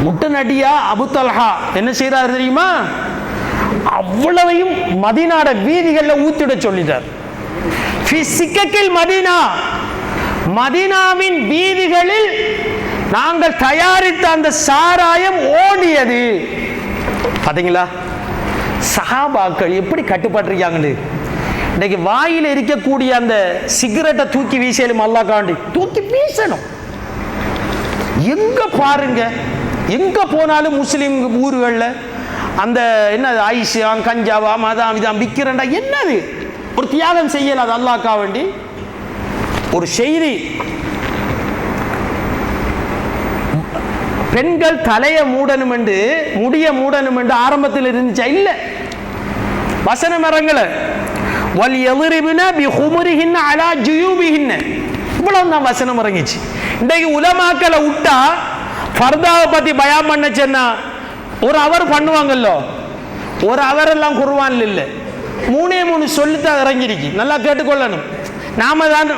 முட்டநடியா அபு தல்ஹா என்ன செய்யறாரு தெரியுமா? அவ்வளவையும் மதீனாட வீதிகளில் ஊத்திட சொல்லிட்டார். மதீனா, மதீனாவின் வீதிகளில் நாங்கள் தயாரித்த அந்த சாராயம் ஓடியது. பாத்தீங்களா சஹாபாக்கள் எப்படி கட்டுப்பட்டிருக்காங்க. இன்னைக்கு வாயில் இருக்கக்கூடிய அந்த சிகரெட்டை தூக்கி வீசலும் அல்லாஹ்காண்டி தூக்கி வீசணும். எங்க பாருங்க, எங்க போனாலும் முஸ்லிம் ஊர்களில் அந்த என்ன ஐஷா கஞ்சாவா மதாம் இதான் விற்கிறண்டா. என்னது ஒரு தியாகம் செய்யல. அது அல்லாஹ்க்கா வேண்டி. ஒரு செய்தி, பெண்கள் தலையை மூடணும் என்று முடிய மூடணும் என்று ஆரம்பத்தில் இருந்துச்சா? இல்ல. வசன மரங்களை வல் யضربن بخمرهن على جيوبهن இவ்வளவுதான் வசனம் இறங்கிச்சு. இன்றைக்கு உலமாக்களை விட்டா ஃபர்தாவை பத்தி பயான் பண்ண சொன்னா ஒரு அவர் பண்ணுவாங்கல்ல, ஒரு அவர் எல்லாம் குர்ஆன்ல இல்ல. 3 சொல்லித்தான் இறங்கிருக்கு. நல்லா கேட்டுக்கொள்ளணும். நாம தான்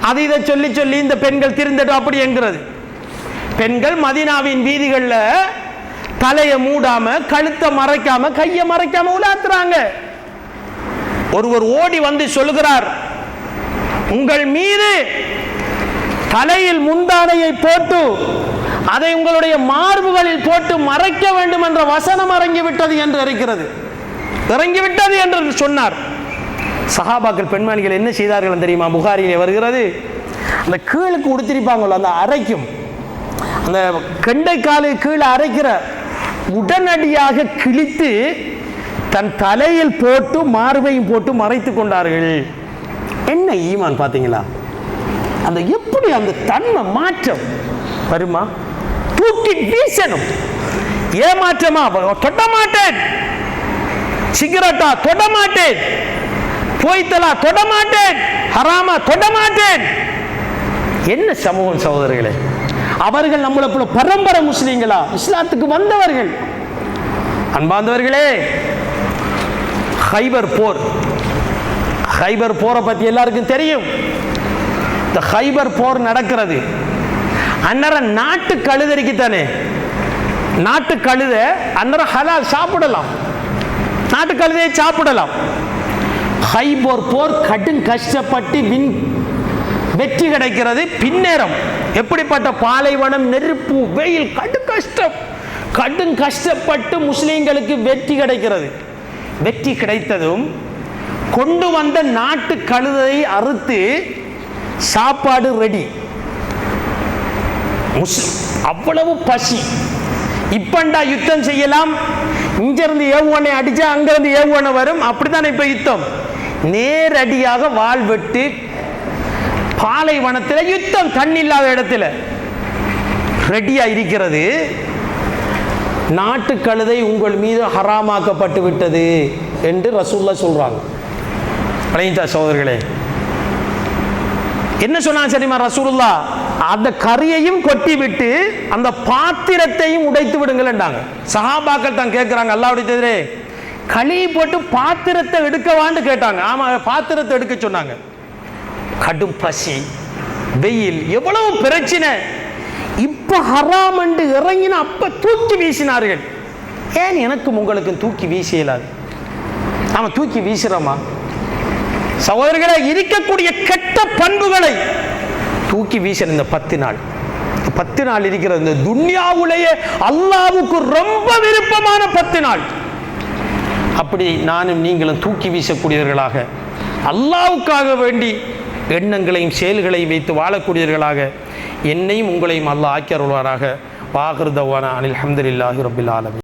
அது இதை சொல்லி சொல்லி இந்த பெண்கள் திருந்தட்டும் அப்படி என்கிறது. பெண்கள் மதீனாவின் வீதிகளில் தலையை மூடாம, கழுத்தை மறைக்காம, கையை மறைக்காம உலாத்துறாங்க. ஒருவர் ஓடி வந்து சொல்லுகிறார், உங்கள் மீது தலையில் முந்தானையை போட்டு அதை உங்களுடைய மார்புகளில் போட்டு மறைக்க வேண்டும் என்ற வசனம் இறங்கிவிட்டது என்று இறங்கிவிட்டது என்று சொன்னார். சஹாபாக்கள் பெண்மணிகள் என்ன செய்தார்கள் தெரியுமா? புகாரிலே வருகிறது, அந்த கீழுக்கு உடுத்திருப்பாங்களோ அந்த அரைக்கும், அந்த கெண்டைக்காலை கீழே அரைக்கிற உடனடியாக கிழித்து தன் தலையில் போட்டு மார்பையும் போட்டு மறைத்து கொண்டார்கள். என்ன ஈமான் பார்த்தீங்களா? அந்த எப்படி அந்த தன்மை மாற்றம் வருமா? தூக்கி வீசணும். ஏமாற்றமா? தொட மாட்டேன். சிகரெட்டா? தொட மாட்டேன். போய்த்தலா? தொட மாட்டேன். ஹராமா? தொட மாட்டேன். என்ன சமூகம் சகோதரர்களே! அவர்கள் நம்மளை போல பரம்பரை முஸ்லீம்களா? இஸ்லாத்துக்கு வந்தவர்கள். அன்பார்ந்தவர்களே, ஹைபர் போரை பத்தி எல்லாருக்கும் தெரியும். இந்த ஹைபர் போர் நடக்கிறது அன்னரம் நாட்டு கழுதறிக்குத்தானே. நாட்டு கழுத அன்னரம் ஹலால் சாப்பிடலாம், நாட்டு கழுதையை சாப்பிடலாம். ஹைபர் போர் கடும் கஷ்டப்பட்டு வெற்றி கிடைக்கிறது. பின்னேறம் எப்படிப்பட்ட பாலைவனம், நெருப்பு, வெயில், கடும் கஷ்டப்பட்டு முஸ்லிம்களுக்கு வெற்றி கிடைக்கிறது. வெற்றி கிடைத்ததும் கொண்டு வந்த நாட்டு கழுதையை அறுத்து சாப்பாடு ரெடி. அவ்வளவு பசி. இப்பண்டா யுத்தம் செய்யலாம், இங்கிருந்து ஏவுகணை அடிச்சா அங்கிருந்து ஏவுகணை வரும், அப்படித்தான் இப்ப யுத்தம். நேரடியாக வாழ்வெட்டு பாலைவனத்தில் யுத்தம், தண்ணி இல்லாத இடத்துல ரெடியா இருக்கிறது. நாட்டு கழுதை உங்கள் மீது ஹராமாக்கப்பட்டு விட்டது என்று ரசூலுல்லாஹ் சொல்றாங்க. சகோதரர்களே, என்ன சொன்னாங்க தெரியுமா ரசூலுல்லாஹ்? அந்த கறியையும் கொட்டி விட்டு அந்த பாத்திரத்தையும் உடைத்து விடுங்கள்ன்றாங்க. சஹாபாக்கள் தான் கேட்கிறாங்க, அல்லாஹ்வுடைய தூதரே, களி போட்டு பாத்திரத்தை எடுக்கவான்னு கேட்டாங்க. ஆமா, பாத்திரத்தை எடுக்க சொன்னாங்க. கடும் பசி, வெயில், எவ்வளவு பிரச்சனை. இப்ப ஹராம் என்று இறங்கின அப்ப தூக்கி வீசினார்கள். ஏன் எனக்கும் உங்களுக்கு தூக்கி வீசியலாது? நாம தூக்கி வீசுறோமா? சகோதரர்களை, இருக்கக்கூடிய கெட்ட பண்புகளை தூக்கி வீசின இந்த 10 நாள் இருக்கிறது. இந்த துன்யாவுலேயே அல்லாஹ்வுக்கு ரொம்ப விருப்பமான 10 நாள். அப்படி நானும் நீங்களும் தூக்கி வீசக்கூடியவர்களாக, அல்லாஹ்வுக்காக வேண்டி எண்ணங்களையும் செயல்களையும் வைத்து வாழக்கூடியவர்களாக என்னையும் உங்களையும் அல்லாஹ் ஆக்கி அருள்வாராக. வாஹிர் தவானா அனில் ஹம்துலில்லாஹி ரப்பில் ஆலமீன்.